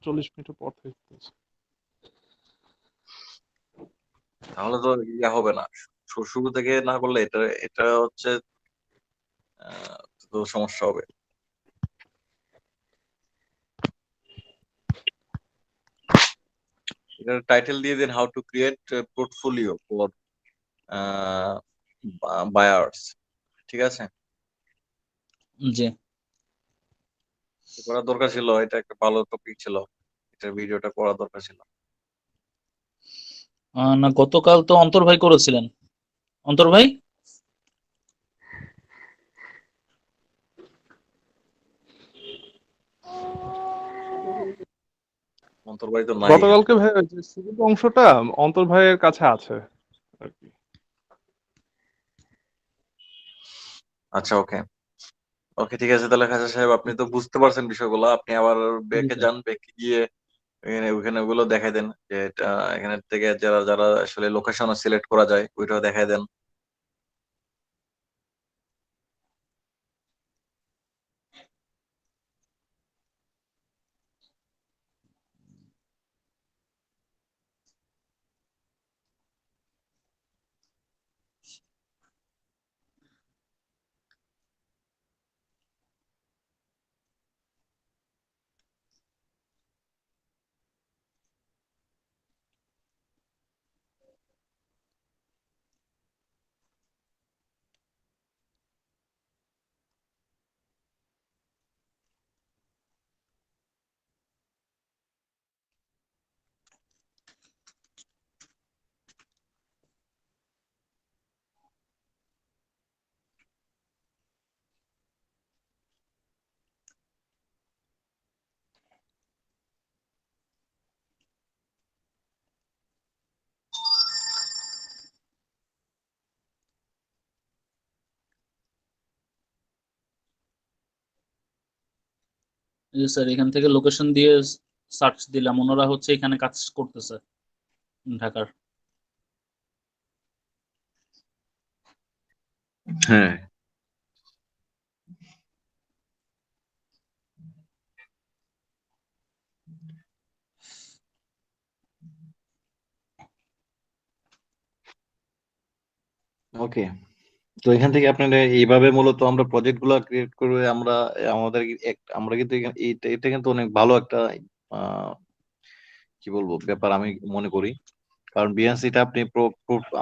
40 মিনিটের পর থেকে করতেছি। তাহলে তো ইয়া হবে না, শুরু থেকে না করলে এটা এটা হচ্ছে তো সমস্যা হবে। এটার টাইটেল দিয়ে দিন, how to create portfolio for buyers, ঠিক আছে? জি। করা দরকার ছিল, এটা একটা ভালো টপিক ছিল, এটার ভিডিওটা করা দরকার ছিল। না, গতকাল তো অন্তর ভাই করেছিলেন। অন্তর ভাই, অন্তর ভাই তো নাই। গতকালকে ভাই ওই যে শুরুর অংশটা অন্তর ভাইয়ের কাছে আছে আর কি। আচ্ছা, ওকে ওকে, ঠিক আছে, তাহলে খাজা সাহেব আপনি তো বুঝতে পারছেন বিষয়গুলো, আপনি আবার জি ব্যাকে স্যার। যান, ব্যাকে গিয়ে ওখানে ওগুলো দেখাই দেন, যে এটা এখানে থেকে যারা যারা আসলে লোকেশন সিলেক্ট করা যায় ওইটাও দেখাই দেন। জি স্যার, এখান থেকে লোকেশন দিয়ে সার্চ দিলাম, ওনারা হচ্ছে এখানে কাজ করতেছে ঢাকার। হ্যাঁ, ওকে, তো এখান থেকে আপনারা এইভাবে মূলত আমরা প্রজেক্ট গুলা ক্রিয়েট করে আমরা আমাদের আমরা কিন্তু এটা এটা কিন্তু অনেক ভালো একটা আহ, কি বলবো ব্যাপার আমি মনে করি, কারণ বিএনসিটা আপনি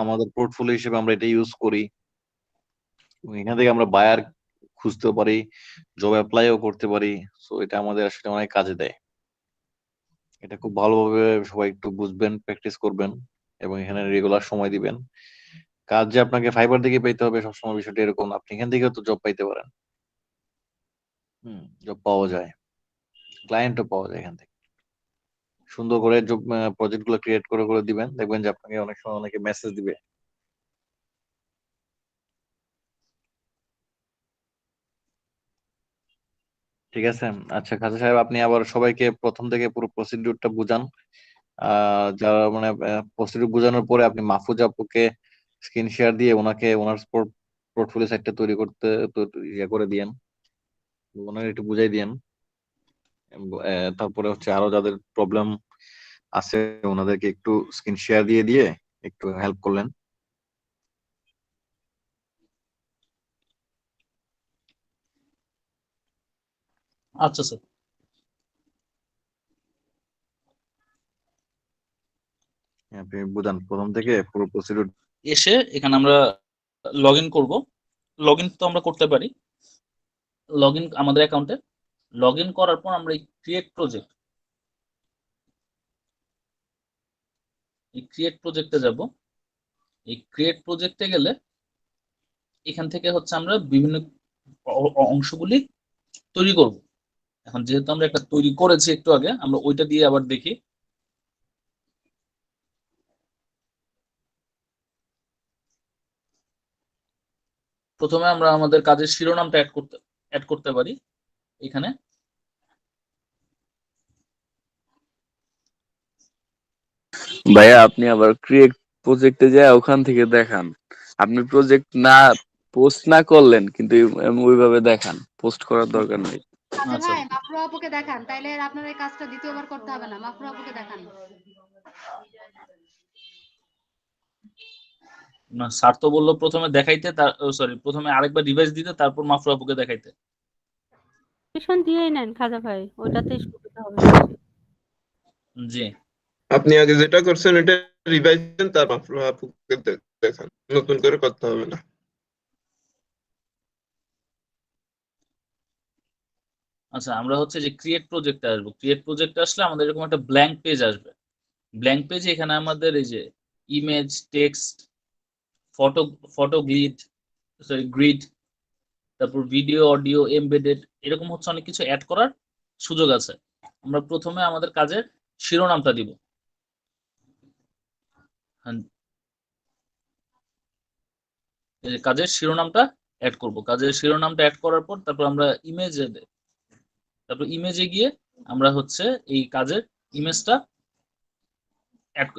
আমাদের পোর্টফোলিও হিসেবে আমরা এটা ইউজ করি, এবং এখান থেকে আমরা বায়ার খুঁজতেও পারি, জব অ্যাপ্লাইও করতে পারি। সো এটা আমাদের আসলে অনেক কাজে দেয়। এটা খুব ভালোভাবে সবাই একটু বুঝবেন, প্র্যাকটিস করবেন, এবং এখানে রেগুলার সময় দিবেন। কাজ যে আপনাকে ফাইবার থেকে পেতে হবে সবসময় বিষয়টা এরকম না, আপনি এখান থেকেও তো জব পাইতে পারেন। জব পাওয়া যায়, ক্লায়েন্টও পাওয়া যায় এখান থেকে। সুন্দর করে জব প্রজেক্ট গুলো ক্রিয়েট করে করে দিবেন, দেখবেন যে আপনাকে অনেক সময় অনেকে মেসেজ দিবে। ঠিক আছে, আচ্ছা খাজা সাহেব, আপনি আবার সবাইকে প্রথম থেকে পুরো প্রসিডিউরটা বুঝান। যারা মানে প্রসিডিউর বোঝানোর পরে আপনি মাহফুজ আপুকে স্ক্রিন শেয়ার দিয়ে ওনাকে ওনার পোর্টফোলিও সাইটটা তৈরি করতে ইয়ে করে দিয়েন, ওনাকে একটু বুঝাই দিয়েন। তারপরে হচ্ছে আরো যাদের প্রবলেম আছে ওনাদেরকে একটু স্ক্রিন শেয়ার দিয়ে দিয়ে একটু হেল্প করলেন। আচ্ছা স্যার। আপনি বুঝান প্রথম থেকে পুরো প্রসিডিউর। এসে এখানে আমরা লগ ইন করবো। লগ ইন তো আমরা করতে পারি। লগ ইন আমাদের অ্যাকাউন্টে লগ ইন করার পর আমরা এই ক্রিয়েট প্রজেক্টে যাব। এই ক্রিয়েট প্রজেক্টে গেলে এখান থেকে হচ্ছে আমরা বিভিন্ন অংশগুলি তৈরি করব। এখন যেহেতু আমরা একটা তৈরি করেছি একটু আগে, আমরা ওইটা দিয়ে আবার দেখি। প্রথমে আমরা আমাদের কাজের শিরোনামটা অ্যাড করতে পারি এখানে। ভাইয়া আপনি আবার ক্রিয়েট প্রজেক্টে যায় ওখান থেকে দেখান। আপনি প্রজেক্ট না পোস্ট না করলেন কিন্তু ওইভাবে দেখান, পোস্ট করার দরকার নেই। আচ্ছা আচ্ছা ভাই, মাফরুহ আপুকে দেখান, তাইলে আর আপনার এই কাজটা দ্বিতীয়বার করতে হবে না। মাফরুহ আপুকে দেখান। না, স্যার তো বললো প্রথমে দেখাইতে, সরি প্রথমে আরেকবার রিভাইজ দিতে, তারপর মাফরুহ আপুকে দেখাইতে। টিউশন দিয়েই নেন খাজা ভাই, ওটাতেই সুবিধা হবে। জি, আপনি আগে যেটা করছেন এটা রিভাইজ দেন, তারপর আপুকে দেখান, নতুন করে করতে হবে না। আচ্ছা আমরা হচ্ছে যে ক্রিয়েট প্রজেক্টে আসবো। ক্রিয়েট প্রজেক্টে আসলে আমাদের এরকম একটা ব্ল্যাঙ্ক পেজ আসবে। ব্ল্যাঙ্ক পেজে এখানে আমাদের এই যে ইমেজ, টেক্সট, ফটো গ্রিড, তারপর ভিডিও, অডিও, এমবেডেড, এরকম হচ্ছে অনেক কিছু অ্যাড করার সুযোগ আছে। আমরা প্রথমে আমাদের কাজের শিরোনামটা দিব। কাজের শিরোনামটা অ্যাড করব। কাজের শিরোনামটা অ্যাড করার পর তারপর আমরা ইমেজে গিয়ে আমরা হচ্ছে এই কাজের ইমেজটা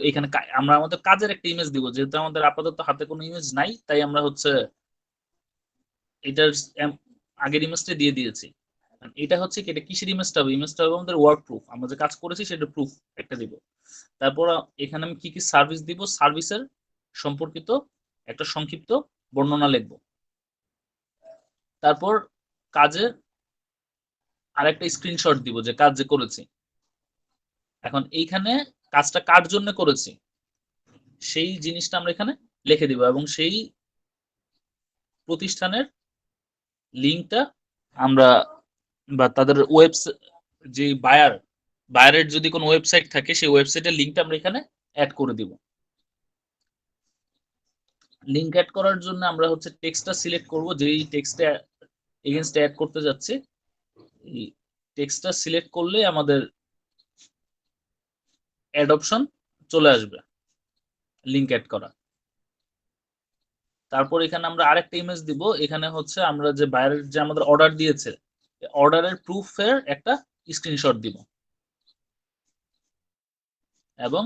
এখানে আমরা আমাদের কাজের একটা ইমেজ দিব। যেহেতু আমাদের আপাতত হাতে কোনো ইমেজ নাই, তাই আমরা হচ্ছে এটার আগের ইমেজটা দিয়ে দিয়েছি। এটা হচ্ছে কি, এটা কিসের ইমেজটা হবে? ইমেজটা হবে আমাদের ওয়ার্ক প্রুফ, আমরা যে কাজ করেছি সেটা প্রুফ একটা দিব। তারপর এখানে আমি কি কি সার্ভিস দিব, সার্ভিসের সম্পর্কিত একটা সংক্ষিপ্ত বর্ণনা লিখব। তারপর কাজের আরেকটা স্ক্রিনশট দিব যে কাজ যে করেছি। এখন এইখানে কাজটা কার জন্য করেছি সেই জিনিসটা আমরা এখানে লিখে দিব, এবং সেই প্রতিষ্ঠানের লিঙ্কটা আমরা বা তাদের যে বায়ারের যদি কোনো ওয়েবসাইট থাকে সেই ওয়েবসাইটের লিঙ্কটা আমরা এখানে অ্যাড করে দিব। লিঙ্ক অ্যাড করার জন্য আমরা হচ্ছে টেক্সটটা সিলেক্ট করব, যেই টেক্সটটা এগেইনস্ট অ্যাড করতে যাচ্ছে। এই টেক্সটটা সিলেক্ট করলে আমাদের অ্যাড অপশন চলে আসবে লিঙ্ক অ্যাড করা। তারপর এখানে আমরা আরেকটা ইমেজ দিব। এখানে হচ্ছে আমরা যে বায়ারের যে আমাদের অর্ডার দিয়েছে, অর্ডারের প্রুফের একটা স্ক্রিনশট দিব, এবং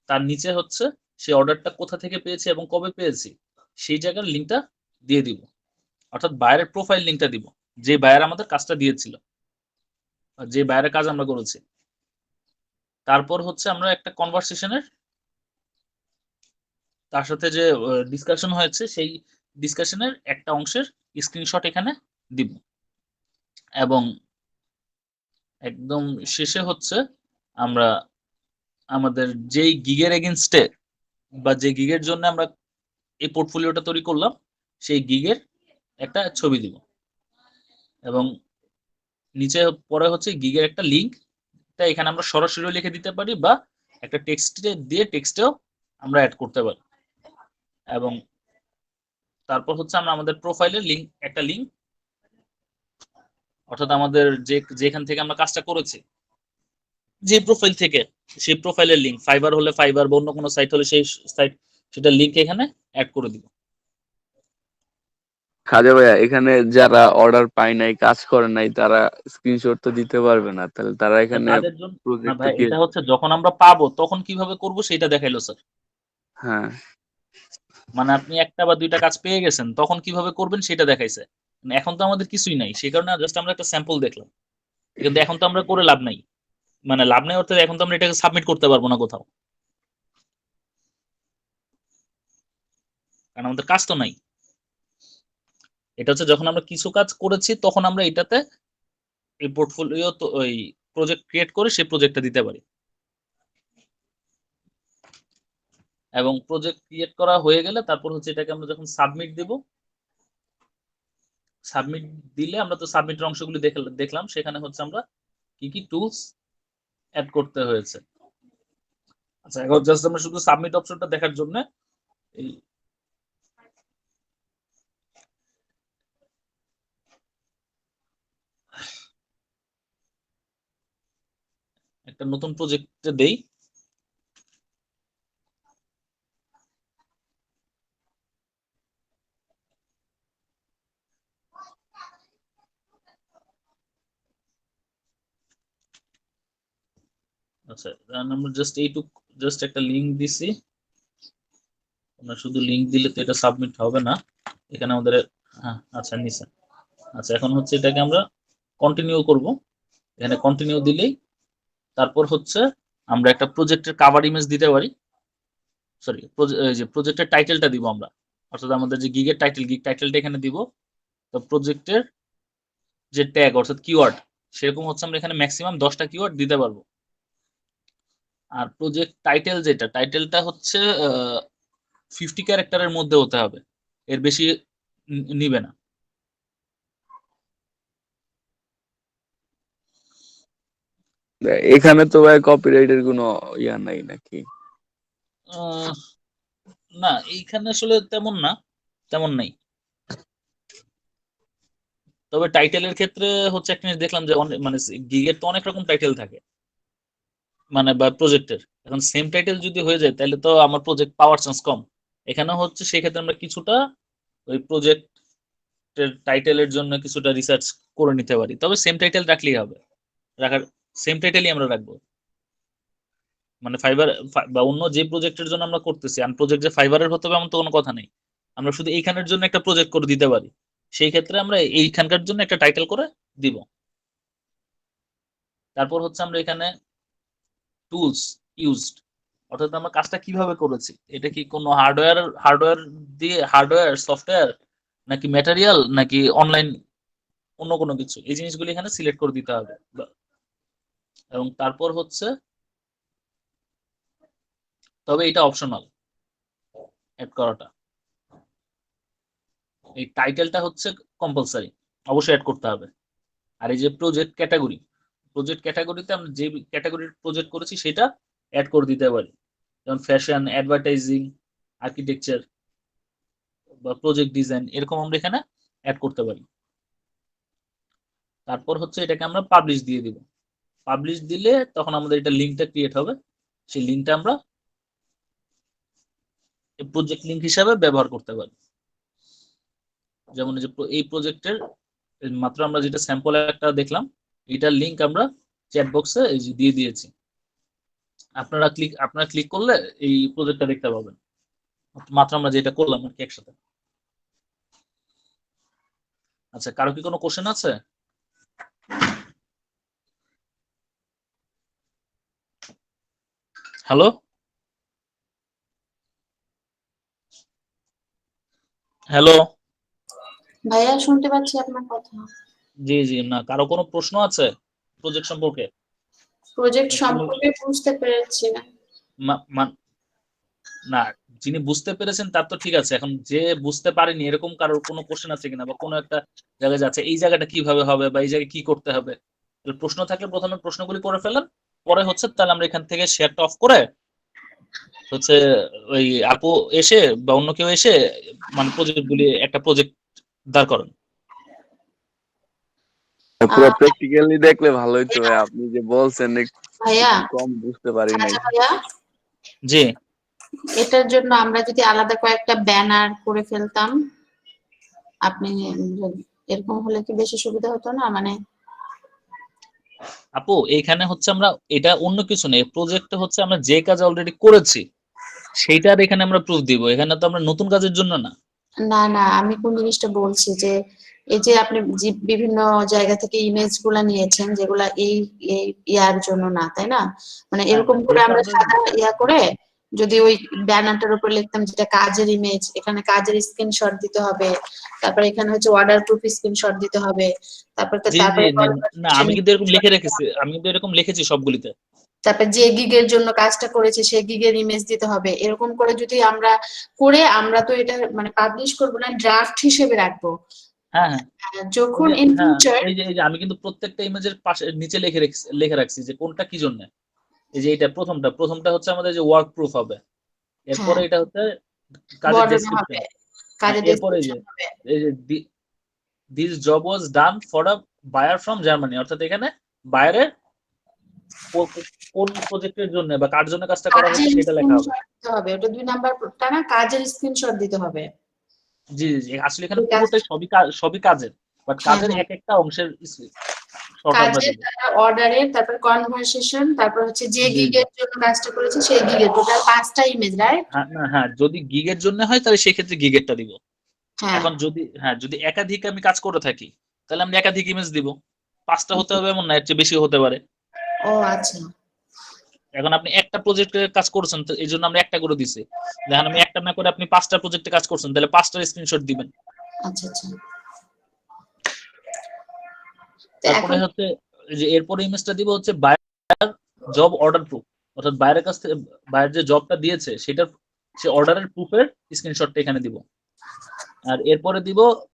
তার নিচে হচ্ছে সেই অর্ডারটা কোথা থেকে পেয়েছি এবং কবে পেয়েছি সেই জায়গার লিঙ্কটা দিয়ে দিব। অর্থাৎ বায়ারের প্রোফাইল লিঙ্কটা দিব, যে বায়ার আমাদের কাজটা দিয়েছিল, যে বায়ারের কাজ আমরা করেছি। তারপর হচ্ছে আমরা একটা কনভারসেশনের তার সাথে যে ডিসকাশন হয়েছে সেই ডিসকাশনের একটা অংশের স্ক্রিনশট এখানে দিব। এবং একদম শেষে হচ্ছে আমরা আমাদের যেই গিগের এগেইনস্টে বা যে গিগের জন্য আমরা এই পোর্টফোলিওটা তৈরি করলাম সেই গিগের একটা ছবি দিব, এবং নিচে পরে হচ্ছে গিগের একটা লিঙ্কটা এখানে আমরা সরাসরি লিখে দিতে পারি, বা একটা টেক্সটে দিয়ে টেক্সটেও আমরা অ্যাড করতে পারি। এবং তারপর হচ্ছে আমরা আমাদের প্রোফাইলের একটা লিঙ্ক, অর্থাৎ আমাদের যেখান থেকে আমরা কাজটা করেছি যে প্রোফাইল থেকে, সেই প্রোফাইলের লিঙ্ক, ফাইবার হলে ফাইবার বা অন্য কোনো সাইট হলে সেই সাইট, সেটা লিঙ্ক এখানে অ্যাড করে দিব। খাজা ভাইয়া এখানে যারা অর্ডার পায় নাই, কাজ করে নাই, তারা স্ক্রিনশট তো দিতে পারবে না, তাহলে তারা এখানে তাদের জন্য না প্রজেক্ট ভাই, এটা হচ্ছে যখন আমরা পাবো তখন কিভাবে করব সেটা দেখাইলো স্যার। হ্যাঁ মানে আপনি একটা বা দুইটা কাজ পেয়ে গেছেন, তখন কিভাবে করবেন সেটা দেখাইছে। এখন তো আমাদের কিছুই নাই, সেই কারণে জাস্ট আমরা একটা স্যাম্পল দেখলাম। কিন্তু এখন তো আমরা করে লাভ নাই, মানে লাভ নাই অর্থাৎ এখন তো আমরা এটাকে সাবমিট করতে পারবো না কোথাও, কারণ আমাদের কাজ তো নাই। এটা হচ্ছে যখন আমরা কিছু কাজ করেছি তখন আমরা এটাতে এই পোর্টফোলিও তো ওই প্রজেক্ট ক্রিয়েট করে সেই প্রজেক্টটা দিতে পারি। এবং প্রজেক্ট ক্রিয়েট করা হয়ে গেলে তারপর হচ্ছে এটাকে আমরা যখন সাবমিট দেব, সাবমিট দিলে আমরা তো সাবমিটের অংশগুলি দেখলাম, সেখানে হচ্ছে আমরা কি কি টুলস অ্যাড করতে হয়েছে। আচ্ছা, এখন জাস্ট আমরা শুধু সাবমিট অপশনটা দেখার জন্য এই একটা নতুন প্রজেক্টে দেই। আচ্ছা, আমরা জাস্ট এইটুক জাস্ট একটা লিংক দিছি, আমরা শুধু লিংক দিলে তো এটা সাবমিট হবে না, এখানে আমাদের আচ্ছা নিচে। আচ্ছা, এখন হচ্ছে এটাকে আমরা কন্টিনিউ করব, এখানে কন্টিনিউ দিলেই তারপর হচ্ছে আমরা একটা প্রজেক্টের কভার ইমেজ দিতে পারি, সরি যে প্রজেক্টের টাইটেলটা দিব আমরা, অর্থাৎ আমাদের যে গিগের টাইটেল, গিগ টাইটেলটা এখানে দিব। তো প্রজেক্টের যে ট্যাগ অর্থাৎ কিওয়ার্ড, সেরকম হচ্ছে আমরা এখানে ম্যাক্সিমাম 10টা কিওয়ার্ড দিতে পারবো। আর প্রজেক্ট টাইটেল যেটা, টাইটেলটা হচ্ছে 50 ক্যারেক্টারের মধ্যে হতে হবে, এর বেশি নিবে না। এখানে তো ভাই কপিরাইটের কোনো ইয়া নাই নাকি? না, এইখানে আসলে তেমন নাই। তবে টাইটেলের ক্ষেত্রে হচ্ছে একটা জিনিস দেখলাম যে মানে গিগের তো অনেক রকম টাইটেল থাকে, মানে বা প্রজেক্টের। এখন সেম টাইটেল যদি হয়ে যায় তাহলে তো আমার প্রজেক্ট পাওয়ার চান্স কম। এখানে হচ্ছে সেক্ষেত্রে আমরা কিছুটা ওই প্রজেক্টের টাইটেলের জন্য কিছুটা রিসার্চ করে নিতে পারি, তবে সেম টাইটেল রাখলেই হবে, সেম টাইটেলই আমরা রাখবো। মানে ফাইবার বা অন্য যে প্রজেক্টের জন্য আমরা করতেছি, আর প্রজেক্ট যে ফাইবারের হতে হবে এমন তো কোনো কথা নেই, আমরা শুধু এইখানের জন্য একটা প্রজেক্ট করে দিতে পারি, সেই ক্ষেত্রে আমরা এইখানকার জন্য একটা টাইটেল করে দিব। তারপর হচ্ছে আমরা এখানে টুলস ইউজড, অর্থাৎ আমরা কাজটা কিভাবে করেছি, এটা কি কোনো হার্ডওয়্যার সফটওয়্যার, নাকি ম্যাটেরিয়াল, নাকি অনলাইন অন্য কোনো কিছু, এই জিনিসগুলি এখানে সিলেক্ট করে দিতে হবে। এবং তারপর হচ্ছে, তবে এটা অপশনাল অ্যাড করাটা, এই টাইটেলটা হচ্ছে কম্পালসারি, অবশ্যই অ্যাড করতে হবে। আর এই যে প্রজেক্ট ক্যাটাগরিতে আমরা যে ক্যাটাগরির প্রজেক্ট করেছি সেটা অ্যাড করে দিতে পারি, যেমন ফ্যাশন, অ্যাডভার্টাইজিং, আর্কিটেকচার বা প্রজেক্ট ডিজাইন, এরকম আমরা এখানে অ্যাড করতে পারি। তারপর হচ্ছে এটাকে আমরা পাবলিশ দিয়ে দিব, পাবলিশ দিলে তখন আমাদের এটা লিঙ্কটা ক্রিয়েট হবে, সেই লিঙ্কটা আমরা প্রজেক্ট লিঙ্ক হিসাবে ব্যবহার করতে পারি। যেমন এই প্রজেক্টের মাত্র আমরা যেটা স্যাম্পল একটা দেখলাম, এটার লিঙ্ক আমরা চ্যাট বক্সে দিয়ে দিয়েছি, আপনারা ক্লিক করলে এই প্রজেক্টটা দেখতে পাবেন, মাত্র আমরা যেটা করলাম আর কি একসাথে। আচ্ছা, কারো কি কোনো কোশ্চেন আছে? হ্যালো হ্যালো ভাইয়া শুনতে পাচ্ছি আপনার কথা। জি জি, না কারো কোনো প্রশ্ন আছে প্রজেক্ট সম্পর্কে? প্রজেক্ট সম্পর্কে বুঝতে পেরেছি না। না, যিনি বুঝতে পেরেছেন তার তো ঠিক আছে, এখন যে বুঝতে পারেনি এরকম কারোর কোনো কোশ্চেন আছে কিনা, বা কোনো একটা জায়গায় যাচ্ছে এই জায়গাটা কিভাবে হবে বা এই জায়গায় কি করতে হবে, প্রশ্ন থাকলে প্রথমে প্রশ্নগুলি করে ফেলেন, পরে হচ্ছে তাহলে আমরা এখান থেকে শেয়ারটা অফ করে হচ্ছে ওই আপু এসে বা অন্য কেউ এসে মানে প্রজেক্টগুলি একটা প্রজেক্ট দাঁড় করেন। পুরো প্র্যাকটিক্যালি দেখলে ভালো হইতো, আপনি যে বলছেন ভাইয়া কম বুঝতে পারি নাই। ভাইয়া জি, এটার জন্য আমরা যদি আলাদা কয়েকটা ব্যানার করে ফেলতাম, আপনি এরকম হলে কি বেশি সুবিধা হতো না? মানে আপু এইখানে হচ্ছে আমরা এটা অন্য কিছু নেই, প্রজেক্টে হচ্ছে আমরা যে কাজ অলরেডি করেছি সেইটার এখানে আমরা প্রুফ দিব, এখানে তো আমরা নতুন কাজের জন্য না। না না, আমি কোন জিনিসটা বলছি যে এই যে আপনি বিভিন্ন জায়গা থেকে ইমেজ গুলা নিয়েছেন যেগুলা এই ইয়ার জন্য না, তাই না? মানে এরকম করে আমরা সাদা ইয়া করে যদি ওই ব্যানারটার উপর লিখতাম যেটা কাজের ইমেজ, এখানে কাজের স্ক্রিনশট দিতে হবে, তারপর এখানে হচ্ছে অর্ডার প্রুফ স্ক্রিনশট দিতে হবে, তারপরে না আমি কিন্তু এরকম লিখে রেখেছি, আমি কিন্তু এরকম লিখেছি সবগুলিতে। তারপর যে গিগের জন্য কাজটা করেছে সেই গিগের ইমেজ দিতে হবে। এরকম করে যদি আমরা করে, আমরা তো এটা মানে পাবলিশ করবো না, ড্রাফট হিসেবে রাখবো। হ্যাঁ হ্যাঁ যখন এই যে ইন হ্যাঁ ফিউচার এই যে আমি কিন্তু প্রত্যেকটা ইমেজের পাশে নিচে লিখে রাখছি যে কোনটা কি জন্য। এই যে এটা প্রথমটা হচ্ছে আমাদের যে ওয়ার্ক প্রুফ হবে, এরপরে হ্যাঁ এটা হচ্ছে কাজের বর্ডনে ডেসক্রিপশন, হবে, কাজের এরপরে ডেসক্রিপশন হবে। এই যে this job was done for a buyer from Germany, অর্থাৎ এখানে বায়ারের কোন প্রজেক্টের জন্য বা কার জন্য কাজটা করা হচ্ছে কাজের সেটা লেখা হবে। স্ক্রিনশট দিতে হবে, ওটা 2 নাম্বারটা না, কাজের স্ক্রিনশট দিতে হবে। জি জি জি, আসলে এখানে ওই কাজ পুরোটাই সবই কাজের, বাট হ্যাঁ কাজের হ্যাঁ এক একটা অংশের শর্ট আমরা কাজের, দিব। তারপর অর্ডারের, তারপর কনভারসেশন, তারপর হচ্ছে যে জি জি গিগের জন্য কাজটা করেছে সেই গিগের, টোটাল 5টা ইমেজ, রাইট? হ্যাঁ না হ্যাঁ, যদি গিগের জন্য হয় তাহলে সেক্ষেত্রে গিগেরটা দিব। হ্যাঁ এখন যদি একাধিক আমি কাজ করে থাকি তাহলে আমরা একাধিক ইমেজ দিব। 5টা হতে হবে এমন না, এর চেয়ে বেশি হতে পারে। ও আচ্ছা এখন আপনি একটা প্রজেক্টে কাজ করছেন তো এই জন্য আমরা একটা করে দিছি। দেখেন আমি একটা না করে আপনি 5টা প্রজেক্টে কাজ করছেন তাহলে 5টার স্ক্রিনশট দিবেন। আচ্ছা আচ্ছা। তো তারপরে এখন হচ্ছে যে এরপরে ইমেজটা দিব হচ্ছে বায়ার জব অর্ডার প্রুফ, অর্থাৎ বায়ারের কাছ থেকে বায়ার যে জবটা দিয়েছে সেটার সে অর্ডারের প্রুফের স্ক্রিনশটটা এখানে দিব। আর এরপরে দিব